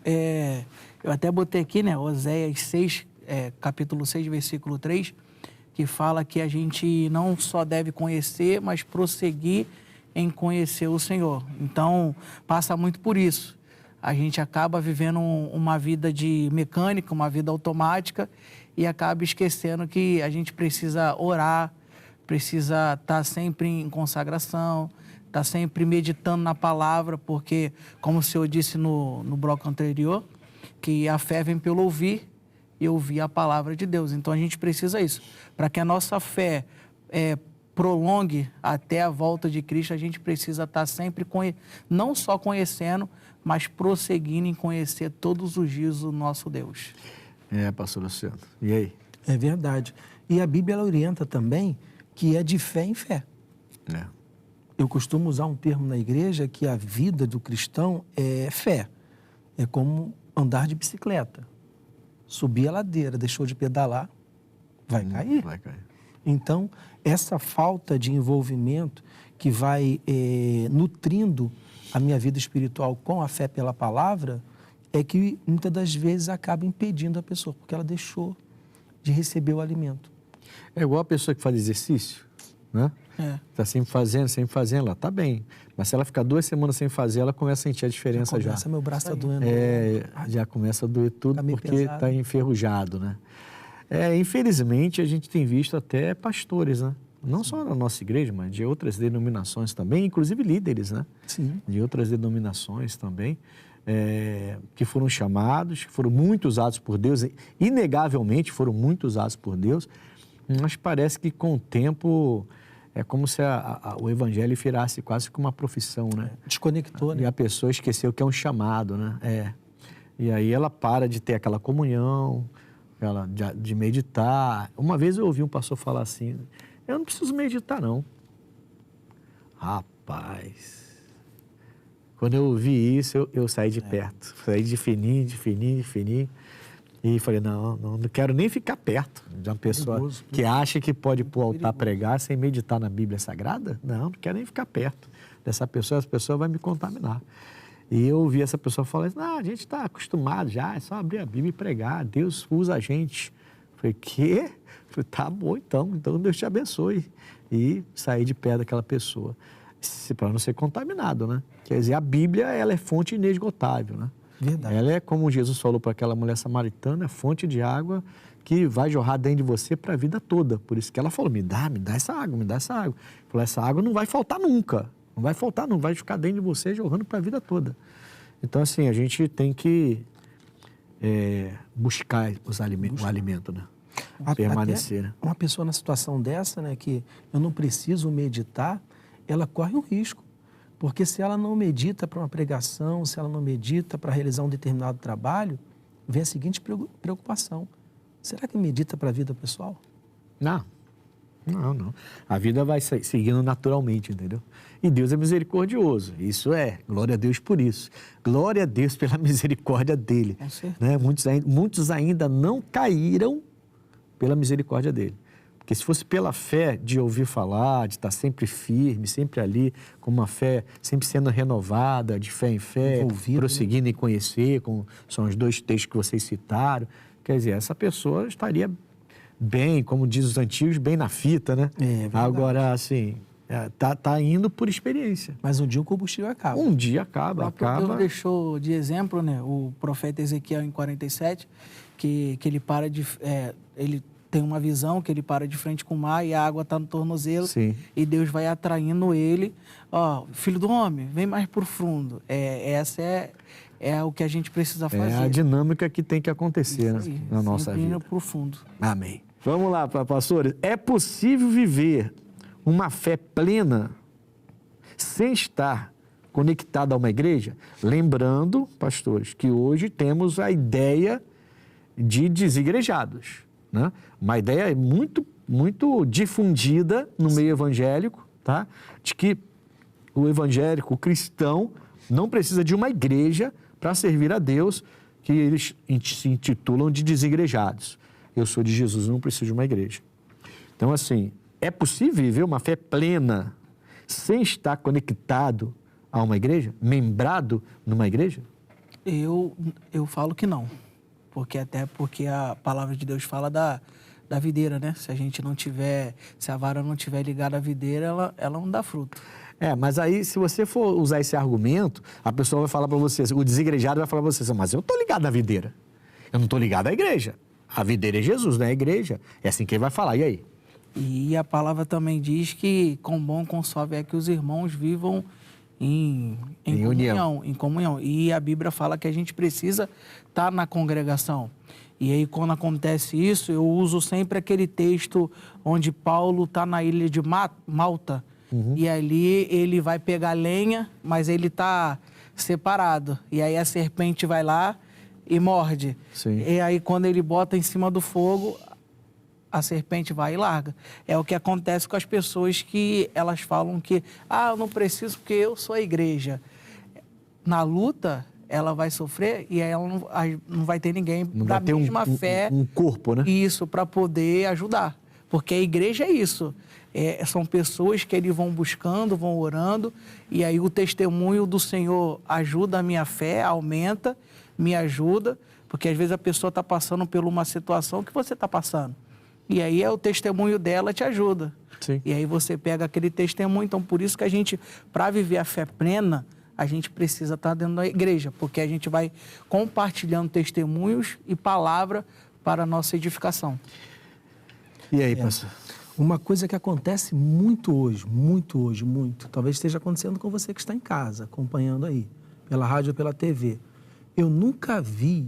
eu até botei aqui, né, Oséias 6, capítulo 6, versículo 3, que fala que a gente não só deve conhecer, mas prosseguir em conhecer o Senhor. Então, passa muito por isso. A gente acaba vivendo uma vida de mecânica, uma vida automática, e acaba esquecendo que a gente precisa orar, precisa estar sempre em consagração, estar sempre meditando na palavra, porque, como o senhor disse no bloco anterior, que a fé vem pelo ouvir e e ouvir a palavra de Deus. Então a gente precisa isso. Para que a nossa fé prolongue até a volta de Cristo, a gente precisa estar sempre não só conhecendo, mas prosseguindo em conhecer todos os dias o nosso Deus. Pastor Luciano. E aí? É verdade. E a Bíblia ela orienta também que é de fé em fé. Eu costumo usar um termo na igreja que a vida do cristão é fé. É como andar de bicicleta. Subir a ladeira, deixou de pedalar, vai cair. Vai cair. Então, essa falta de envolvimento que vai nutrindo a minha vida espiritual com a fé pela palavra é que muitas das vezes acaba impedindo a pessoa, porque ela deixou de receber o alimento. É igual a pessoa que faz exercício, né? Está sempre fazendo, ela tá bem. Mas se ela ficar 2 semanas sem fazer, ela começa a sentir a diferença já. Meu braço está doendo. Já começa a doer tudo porque pesado. está enferrujado, né? Infelizmente, a gente tem visto até pastores, né? Não só na nossa igreja, mas de outras denominações também, inclusive líderes, né? Sim. De outras denominações também, que foram chamados, que foram muito usados por Deus, inegavelmente foram muito usados por Deus, mas parece que com o tempo é como se o evangelho virasse quase que uma profissão, né? Desconectou, né? E a pessoa esqueceu que é um chamado, né? E aí ela para de ter aquela comunhão, de meditar. Uma vez eu ouvi um pastor falar assim, eu não preciso meditar, não. Rapaz, quando eu ouvi isso, eu saí de perto. Saí de fininho. E falei, não quero nem ficar perto de uma pessoa que acha que pode ir para o altar pregar sem meditar na Bíblia Sagrada. Não quero nem ficar perto dessa pessoa, essa pessoa vai me contaminar. E eu ouvi essa pessoa falar, a gente está acostumado já, é só abrir a Bíblia e pregar, Deus usa a gente. Falei, quê? Falei, tá bom então Deus te abençoe. E saí de perto daquela pessoa, para não ser contaminado, né? Quer dizer, a Bíblia, ela é fonte inesgotável, né? Verdade. Ela é, como Jesus falou para aquela mulher samaritana, fonte de água que vai jorrar dentro de você para a vida toda. Por isso que ela falou, me dá essa água. Falou, essa água não vai faltar nunca. Não vai ficar dentro de você jorrando para a vida toda. Então, assim, a gente tem que buscar o alimento, né? Permanecer, né? Uma pessoa na situação dessa, né, que eu não preciso meditar, ela corre um risco. Porque se ela não medita para uma pregação, se ela não medita para realizar um determinado trabalho, vem a seguinte preocupação. Será que medita para a vida pessoal? Não. A vida vai seguindo naturalmente, entendeu? E Deus é misericordioso. Isso glória a Deus por isso. Glória a Deus pela misericórdia dele. Né? Muitos ainda não caíram pela misericórdia dele. Porque se fosse pela fé de ouvir falar, de estar sempre firme, sempre ali, com uma fé sempre sendo renovada, de fé em fé, prosseguindo em conhecer, são os 2 textos que vocês citaram, quer dizer, essa pessoa estaria bem, como diz os antigos, bem na fita, né? Agora, assim, tá indo por experiência. Mas um dia o combustível acaba. Um dia acaba. Deus deixou de exemplo, né, o profeta Ezequiel em 47, que ele para de... ele tem uma visão que ele para de frente com o mar e a água está no tornozelo. Sim. E Deus vai atraindo ele. Filho do homem, vem mais para o fundo. Essa é o que a gente precisa fazer. É a dinâmica que tem que acontecer na nossa vida. Para o fundo. Amém. Vamos lá, pastores. É possível viver uma fé plena sem estar conectado a uma igreja? Lembrando, pastores, que hoje temos a ideia de desigrejados. Né? Uma ideia muito, muito difundida no meio evangélico, tá? De que o evangélico, o cristão, não precisa de uma igreja para servir a Deus, que eles se intitulam de desigrejados. Eu sou de Jesus, não preciso de uma igreja. Então, assim, é possível viver uma fé plena sem estar conectado a uma igreja? Membrado numa igreja? Eu falo que não. Porque a palavra de Deus fala da videira, né? Se a vara não estiver ligada à videira, ela não dá fruto. Mas aí, se você for usar esse argumento, a pessoa vai falar para você, o desigrejado vai falar para você, mas eu estou ligado na videira. Eu não estou ligado à igreja. A videira é Jesus, não é a igreja. É assim que ele vai falar. E aí? E a palavra também diz que com bom consove é que os irmãos vivam em comunhão. E a Bíblia fala que a gente precisa estar na congregação. E aí, quando acontece isso, eu uso sempre aquele texto onde Paulo está na ilha de Malta. E ali ele vai pegar lenha, mas ele está separado. E aí a serpente vai lá e morde. Sim. E aí, quando ele bota em cima do fogo, a serpente vai e larga. É o que acontece com as pessoas que elas falam que eu não preciso porque eu sou a igreja. Na luta, ela vai sofrer e aí ela não vai ter ninguém da mesma fé. Um corpo, né? Isso, para poder ajudar. Porque a igreja é isso. São pessoas que eles vão buscando, vão orando, e aí o testemunho do Senhor ajuda a minha fé, aumenta, me ajuda, porque às vezes a pessoa está passando por uma situação que você está passando. E aí o testemunho dela te ajuda. Sim. E aí você pega aquele testemunho. Então, por isso que a gente, para viver a fé plena, a gente precisa estar dentro da igreja, porque a gente vai compartilhando testemunhos e palavra para a nossa edificação. E aí, pastor? Uma coisa que acontece muito hoje, talvez esteja acontecendo com você que está em casa, acompanhando aí, pela rádio ou pela TV. Eu nunca vi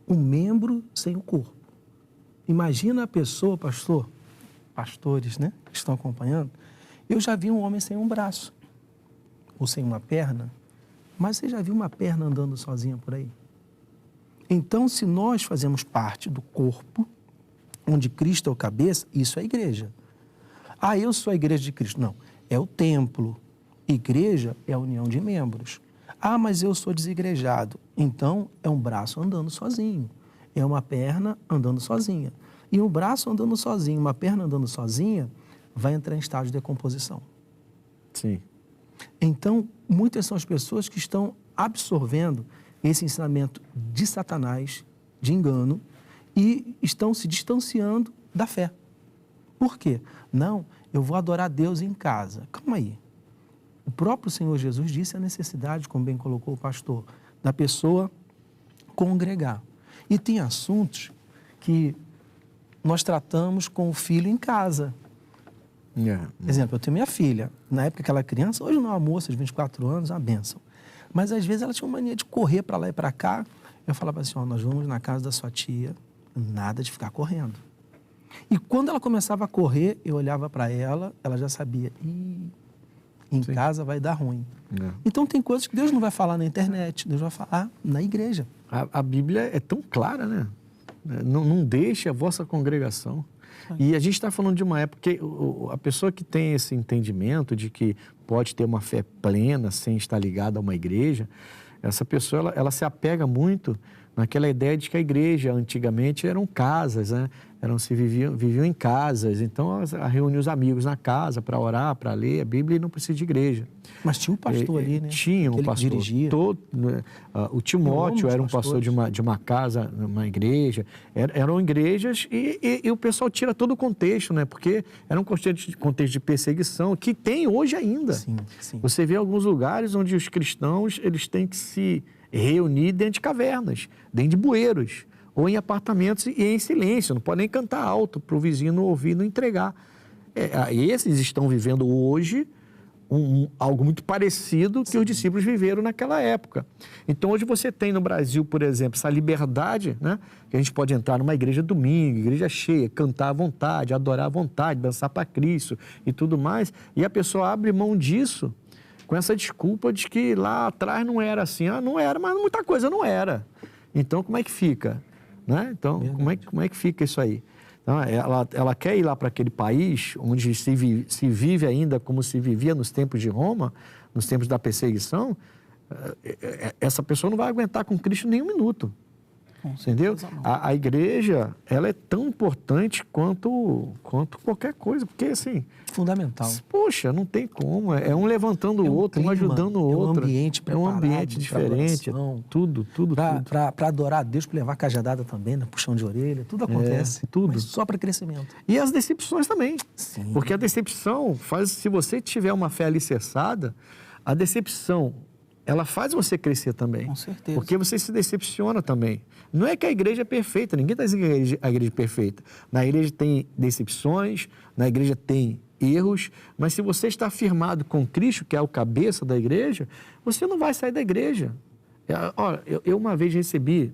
um membro sem o corpo. Imagina a pessoa, pastores, né, que estão acompanhando. Eu já vi um homem sem um braço, ou sem uma perna, mas você já viu uma perna andando sozinha por aí? Então, se nós fazemos parte do corpo, onde Cristo é o cabeça, isso é a igreja. Eu sou a igreja de Cristo. Não, é o templo. Igreja é a união de membros. Mas eu sou desigrejado. Então, é um braço andando sozinho. É uma perna andando sozinha. E um braço andando sozinho, uma perna andando sozinha, vai entrar em estado de decomposição. Sim. Então, muitas são as pessoas que estão absorvendo esse ensinamento de Satanás, de engano, e estão se distanciando da fé. Por quê? Não, eu vou adorar Deus em casa. Calma aí. O próprio Senhor Jesus disse a necessidade, como bem colocou o pastor, da pessoa congregar. E tem assuntos que nós tratamos com o filho em casa. Exemplo, eu tenho minha filha. Na época que ela era criança, hoje não é uma moça de 24 anos, é uma bênção. Mas às vezes ela tinha uma mania de correr para lá e para cá. Eu falava assim, nós vamos na casa da sua tia, nada de ficar correndo. E quando ela começava a correr, eu olhava para ela, ela já sabia, em casa vai dar ruim. Então tem coisas que Deus não vai falar na internet, Deus vai falar na igreja. A Bíblia é tão clara, né? Não deixe a vossa congregação. E a gente está falando de uma época que a pessoa que tem esse entendimento de que pode ter uma fé plena sem estar ligada a uma igreja, essa pessoa ela se apega muito naquela ideia de que a igreja antigamente eram casas, né? Viviam em casas, então reunia os amigos na casa para orar, para ler a Bíblia e não precisa de igreja. Mas tinha um pastor ali, né? Tinha um pastor. Dirigia. O Timóteo era um pastor de uma casa, uma igreja. Eram igrejas e o pessoal tira todo o contexto, né? Porque era um contexto de perseguição que tem hoje ainda. Sim, sim. Você vê alguns lugares onde os cristãos eles têm que se reunir dentro de cavernas, dentro de bueiros, ou em apartamentos e em silêncio, não pode nem cantar alto para o vizinho não ouvir e não entregar. Esses estão vivendo hoje algo muito parecido que os discípulos viveram naquela época. Então, hoje você tem no Brasil, por exemplo, essa liberdade, né? Que a gente pode entrar numa igreja domingo, igreja cheia, cantar à vontade, adorar à vontade, dançar para Cristo e tudo mais, e a pessoa abre mão disso com essa desculpa de que lá atrás não era assim. Não era, mas muita coisa não era. Então, como é que fica? Né? Então, como é que fica isso aí? Então, ela quer ir lá para aquele país onde se vive ainda como se vivia nos tempos de Roma, nos tempos da perseguição. Essa pessoa não vai aguentar com Cristo nem um minuto. Entendeu? A igreja, ela é tão importante quanto qualquer coisa, porque assim... Fundamental. Poxa, não tem como, é um levantando o outro, um ajudando o outro. É um ambiente preparado, é um ambiente diferente, tudo. Para adorar a Deus, para levar cajadada também, né? Puxão de orelha, tudo acontece. Tudo. Mas só para crescimento. E as decepções também. Sim. Porque a decepção faz, se você tiver uma fé alicerçada, a decepção... ela faz você crescer também. Com certeza. Porque você se decepciona também. Não é que a igreja é perfeita, ninguém está dizendo que a igreja é perfeita. Na igreja tem decepções, na igreja tem erros, mas se você está firmado com Cristo, que é o cabeça da igreja, você não vai sair da igreja. Olha, eu uma vez recebi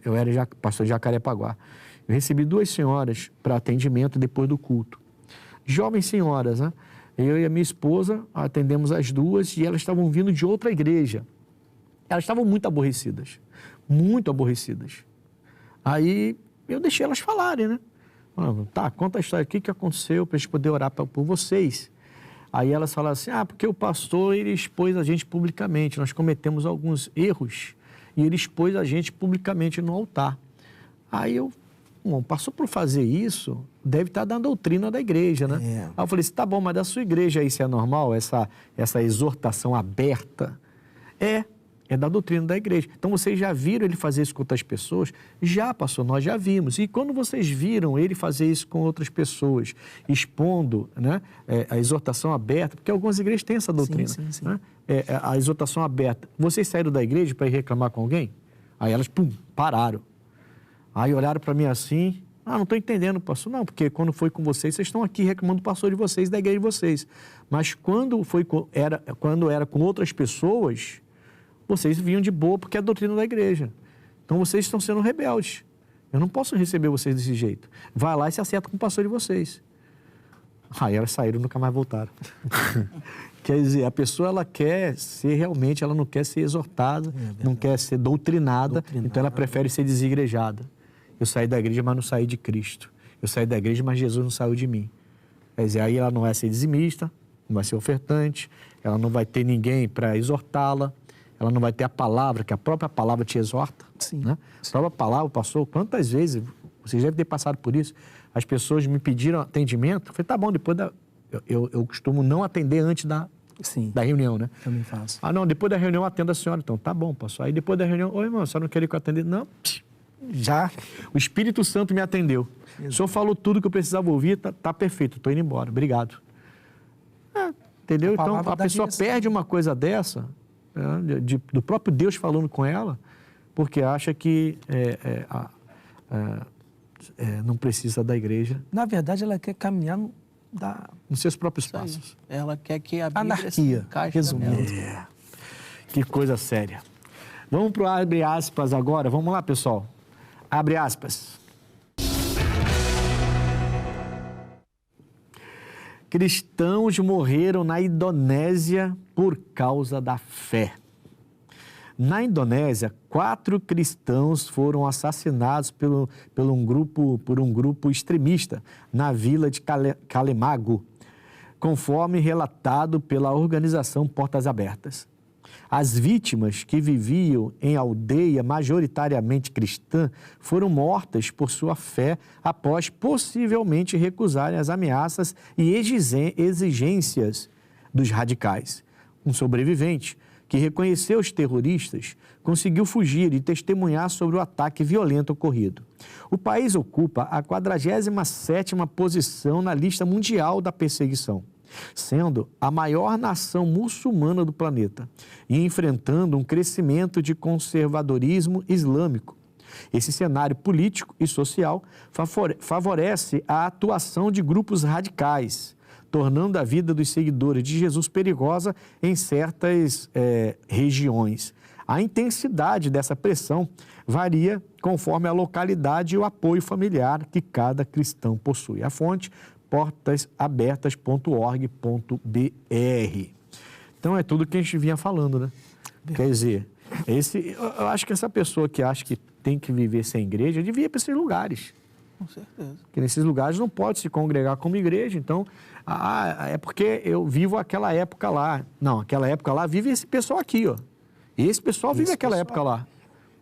eu era pastor de Jacarepaguá. Eu recebi 2 senhoras para atendimento depois do culto. Jovens senhoras, né? Eu e a minha esposa atendemos as 2 e elas estavam vindo de outra igreja. Elas estavam muito aborrecidas. Muito aborrecidas. Aí eu deixei elas falarem, né? Tá, conta a história, o que aconteceu para a gente poder orar por vocês. Aí elas falaram assim, porque o pastor, ele expôs a gente publicamente, nós cometemos alguns erros e ele expôs a gente publicamente no altar. Aí passou por fazer isso, deve estar da doutrina da igreja, né? Aí eu falei assim, tá bom, mas da sua igreja isso é normal, essa exortação aberta? É da doutrina da igreja. Então, vocês já viram ele fazer isso com outras pessoas? Já, pastor, nós já vimos. E quando vocês viram ele fazer isso com outras pessoas, expondo, né, a exortação aberta, porque algumas igrejas têm essa doutrina, sim. né? A exortação aberta. Vocês saíram da igreja para ir reclamar com alguém? Aí elas, pararam. Aí olharam para mim assim, não estou entendendo, pastor. Não, porque quando foi com vocês estão aqui reclamando do pastor de vocês, da igreja de vocês. Mas quando era com outras pessoas, vocês vinham de boa porque é a doutrina da igreja. Então, vocês estão sendo rebeldes. Eu não posso receber vocês desse jeito. Vai lá e se acerta com o pastor de vocês. Aí elas saíram e nunca mais voltaram. Quer dizer, a pessoa, ela quer ser realmente, ela não quer ser exortada, não quer ser doutrinada, então ela prefere ser desigrejada. Eu saí da igreja, mas não saí de Cristo. Eu saí da igreja, mas Jesus não saiu de mim. Quer dizer, aí ela não vai ser dizimista, não vai ser ofertante, ela não vai ter ninguém para exortá-la, ela não vai ter a palavra, que a própria palavra te exorta. Sim. Né? A própria palavra passou, quantas vezes, vocês devem ter passado por isso, as pessoas me pediram atendimento, eu falei, tá bom, depois eu costumo não atender antes da reunião, né? Também faço. Não, depois da reunião eu atendo a senhora, então, tá bom, pastor. Aí depois da reunião, oi, irmão, a senhora não queria que eu atendesse? Não, já, o Espírito Santo me atendeu. Exato. O senhor falou tudo que eu precisava ouvir, tá perfeito, estou indo embora, obrigado. Entendeu? Então, a pessoa perde uma coisa dessa, do próprio Deus falando com ela, porque acha que não precisa da igreja. Na verdade, ela quer caminhar nos seus próprios passos. Ela quer que a Bíblia anarquia, resumindo. Que coisa séria. Vamos para o abre aspas agora. Vamos lá, pessoal. Abre aspas. Cristãos morreram na Indonésia por causa da fé. Na Indonésia, 4 cristãos foram assassinados por um grupo extremista na vila de Kalemago, conforme relatado pela organização Portas Abertas. As vítimas, que viviam em aldeia majoritariamente cristã, foram mortas por sua fé após possivelmente recusarem as ameaças e exigências dos radicais. Um sobrevivente, que reconheceu os terroristas, conseguiu fugir e testemunhar sobre o ataque violento ocorrido. O país ocupa a 47ª posição na lista mundial da perseguição, sendo a maior nação muçulmana do planeta e enfrentando um crescimento de conservadorismo islâmico. Esse cenário político e social favorece a atuação de grupos radicais, tornando a vida dos seguidores de Jesus perigosa em certas regiões. A intensidade dessa pressão varia conforme a localidade e o apoio familiar que cada cristão possui. A fonte, portasabertas.org.br. Então, é tudo que a gente vinha falando, né? Quer dizer, eu acho que essa pessoa que acha que tem que viver sem igreja, devia ir para esses lugares. Com certeza. Porque nesses lugares não pode se congregar como igreja, então, é porque eu vivo aquela época lá. Não, aquela época lá vive esse pessoal aqui, ó. Esse pessoal vive aquela época lá,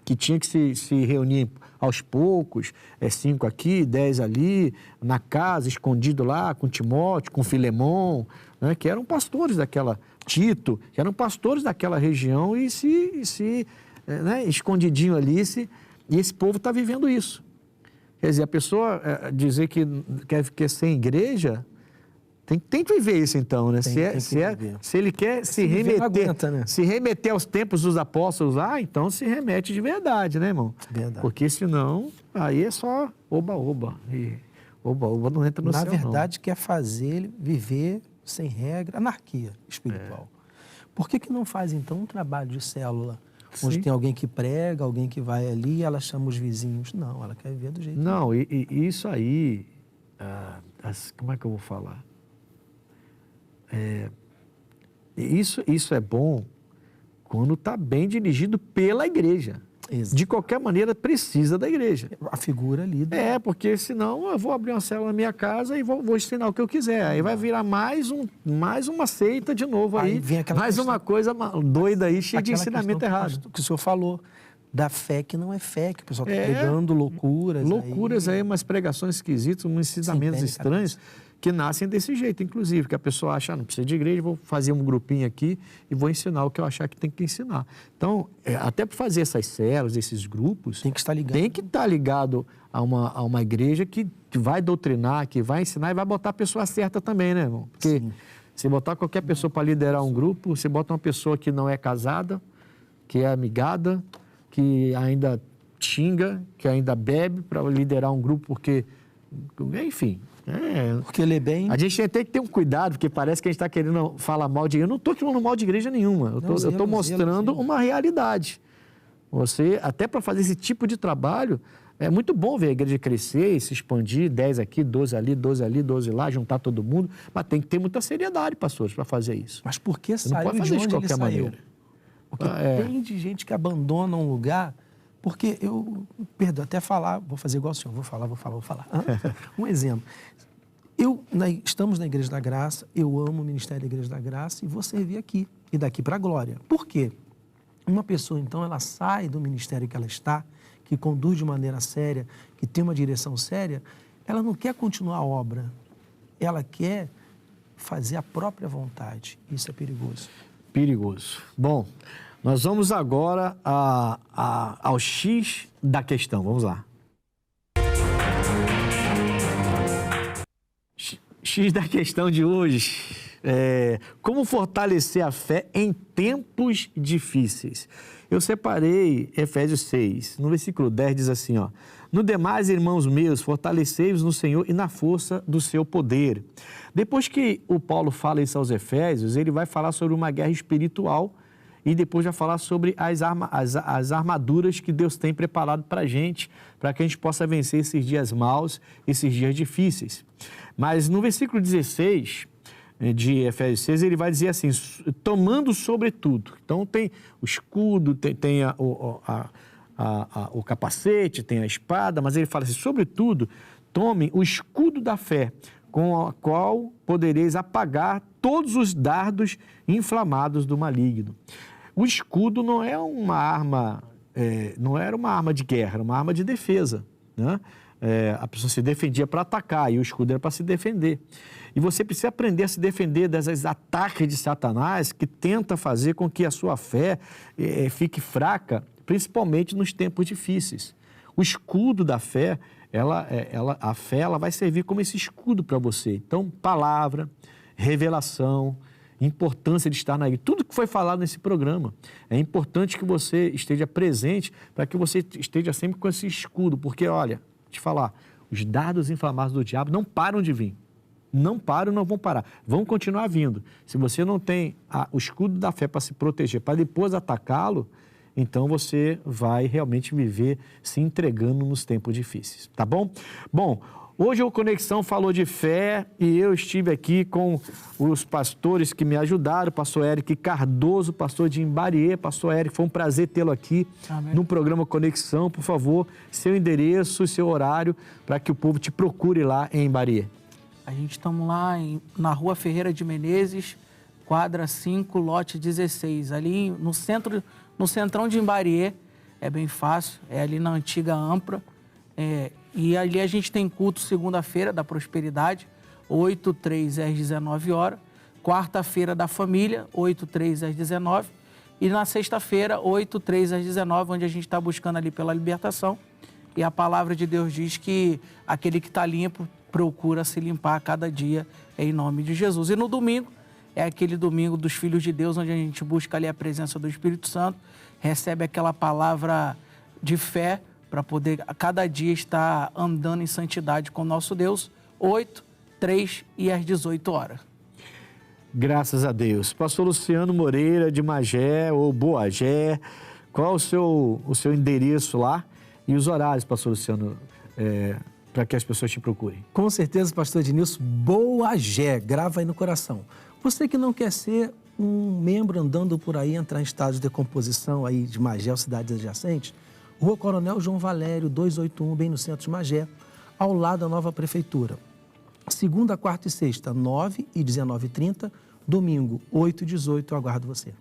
que tinha que se reunir aos poucos, 5 aqui, 10 ali, na casa, escondido lá, com Timóteo, com Filemon, né, que eram pastores daquela, Tito, que eram pastores daquela região e escondidinho ali, e esse povo está vivendo isso. Quer dizer, a pessoa dizer que quer ser igreja, tem que viver isso então, né? Se ele quer se remeter, aguenta, né? Se remeter aos tempos dos apóstolos lá, então se remete de verdade, né, irmão? Verdade. Porque senão, aí é só oba-oba. E oba-oba não entra no céu, não. Na verdade, quer fazer ele viver sem regra, anarquia espiritual. Por que não faz, então, um trabalho de célula, onde Sim. tem alguém que prega, alguém que vai ali, ela chama os vizinhos. Não, ela quer viver do jeito Não, e isso aí, como é que eu vou falar? Isso é bom quando está bem dirigido pela igreja. Exato. De qualquer maneira, precisa da igreja. A figura ali. Porque senão eu vou abrir uma célula na minha casa e vou ensinar o que eu quiser. Aí vai virar mais uma seita de novo aí. Vem aquela mais questão, uma coisa doida aí, cheia de aquela ensinamento questão errado. que o senhor falou, da fé que não é fé, que o pessoal está pregando loucuras. Loucuras aí, umas pregações esquisitas, uns ensinamentos estranhos que nascem desse jeito, inclusive, que a pessoa acha, não precisa de igreja, vou fazer um grupinho aqui e vou ensinar o que eu achar que tem que ensinar. Então, até para fazer essas células, esses grupos, tem que estar ligado. Tem que estar ligado a uma igreja que vai doutrinar, que vai ensinar e vai botar a pessoa certa também, né, irmão? Porque se botar qualquer pessoa para liderar um grupo, você bota uma pessoa que não é casada, que é amigada, que ainda xinga, que ainda bebe para liderar um grupo, porque, enfim... Porque ele é bem... A gente tem que ter um cuidado, porque parece que a gente está querendo falar mal de... Eu não estou falando mal de igreja nenhuma, eu estou mostrando uma realidade. Você, até para fazer esse tipo de trabalho, é muito bom ver a igreja crescer e se expandir, 10 aqui, 12 ali, 12 ali, 12 lá, juntar todo mundo, mas tem que ter muita seriedade, pastores, para fazer isso. Mas por que Você não saiu pode de fazer onde de ele qualquer saiu? maneira. Porque tem de gente que abandona um lugar, porque perdão, até falar, vou fazer igual o senhor, vou falar. Um exemplo. Estamos na Igreja da Graça, eu amo o Ministério da Igreja da Graça e vou servir aqui, e daqui para a glória. Por quê? Uma pessoa, então, ela sai do ministério que ela está, que conduz de maneira séria, que tem uma direção séria, ela não quer continuar a obra, ela quer fazer a própria vontade. Isso é perigoso. Perigoso. Bom, nós vamos agora ao X da questão. Vamos lá. X da questão de hoje como fortalecer a fé em tempos difíceis. Eu separei Efésios 6, no versículo 10 diz assim, ó: No demais, irmãos meus, fortalecei-vos no Senhor e na força do seu poder. Depois que o Paulo fala isso aos Efésios, ele vai falar sobre uma guerra espiritual e depois vai falar sobre as armaduras que Deus tem preparado para a gente que a gente possa vencer esses dias maus, esses dias difíceis. Mas no versículo 16 de Efésios 6, ele vai dizer assim, tomando sobretudo. Então tem o escudo, tem o capacete, tem a espada, mas ele fala assim, sobretudo, tomem o escudo da fé, com a qual podereis apagar todos os dardos inflamados do maligno. O escudo não é uma arma, não era uma arma de guerra, era uma arma de defesa, né? A pessoa se defendia para atacar e o escudo era para se defender. E você precisa aprender a se defender desses ataques de Satanás que tenta fazer com que a sua fé fique fraca, principalmente nos tempos difíceis. O escudo da fé, a fé vai servir como esse escudo para você. Então, palavra, revelação, importância de estar na igreja, tudo que foi falado nesse programa. É importante que você esteja presente para que você esteja sempre com esse escudo, porque, olha, te falar, os dardos inflamados do diabo não param de vir. Não param, não vão parar. Vão continuar vindo. Se você não tem o escudo da fé para se proteger, para depois atacá-lo, então você vai realmente viver se entregando nos tempos difíceis, tá bom? Bom, hoje o Conexão falou de fé e eu estive aqui com os pastores que me ajudaram, pastor Eric Cardoso, pastor de Imbariê. Pastor Eric, foi um prazer tê-lo aqui no programa Conexão. Por favor, seu endereço, seu horário, para que o povo te procure lá em Imbariê. A gente estamos lá na Rua Ferreira de Menezes, quadra 5, lote 16, ali no centrão de Imbariê. É bem fácil, é ali na antiga Ampra. E ali a gente tem culto segunda-feira da Prosperidade, 8h, às 19 horas. Quarta-feira da Família, 8h, às 19. E na sexta-feira, 8h, às 19, onde a gente está buscando ali pela libertação. E a palavra de Deus diz que aquele que está limpo procura se limpar a cada dia, em nome de Jesus. E no domingo, é aquele domingo dos filhos de Deus, onde a gente busca ali a presença do Espírito Santo, recebe aquela palavra de fé, para poder a cada dia estar andando em santidade com o nosso Deus, 8, 3 e às 18 horas. Graças a Deus. Pastor Luciano Moreira de Magé, ou Boagé, Qual o seu endereço lá e os horários, pastor Luciano, para que as pessoas te procurem? Com certeza, pastor Ednilson, Boagé, grava aí no coração. Você que não quer ser um membro andando por aí, entrar em estado de decomposição aí de Magé ou cidades adjacentes, Rua Coronel João Valério, 281, bem no centro de Magé, ao lado da nova prefeitura. Segunda, quarta e sexta, 9 e 19h30, domingo, 8 e 18, eu aguardo você.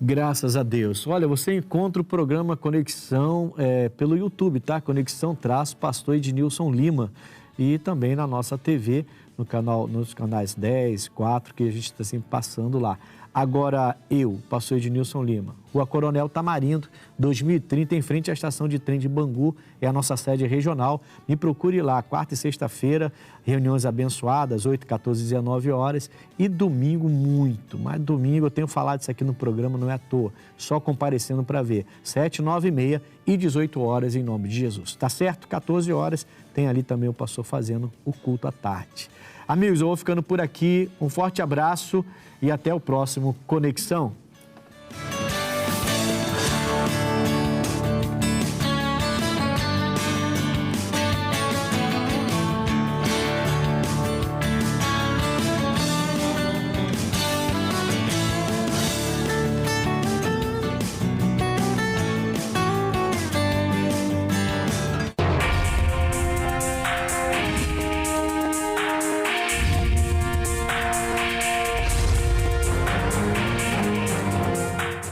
Graças a Deus. Olha, você encontra o programa Conexão pelo YouTube, tá? Conexão-Pastor Ednilson Lima. E também na nossa TV, nos canais 10, 4, que a gente está sempre passando lá. Agora, pastor Ednilson Lima, Rua Coronel Tamarindo, 2030, em frente à estação de trem de Bangu, é a nossa sede regional. Me procure lá, quarta e sexta-feira, reuniões abençoadas, 8, 14 e 19 horas. E domingo, mas domingo, eu tenho falado isso aqui no programa, não é à toa, só comparecendo para ver, 7, 9 e meia e 18 horas, em nome de Jesus. Tá certo? 14 horas, tem ali também o pastor fazendo o culto à tarde. Amigos, eu vou ficando por aqui, um forte abraço e até o próximo Conexão.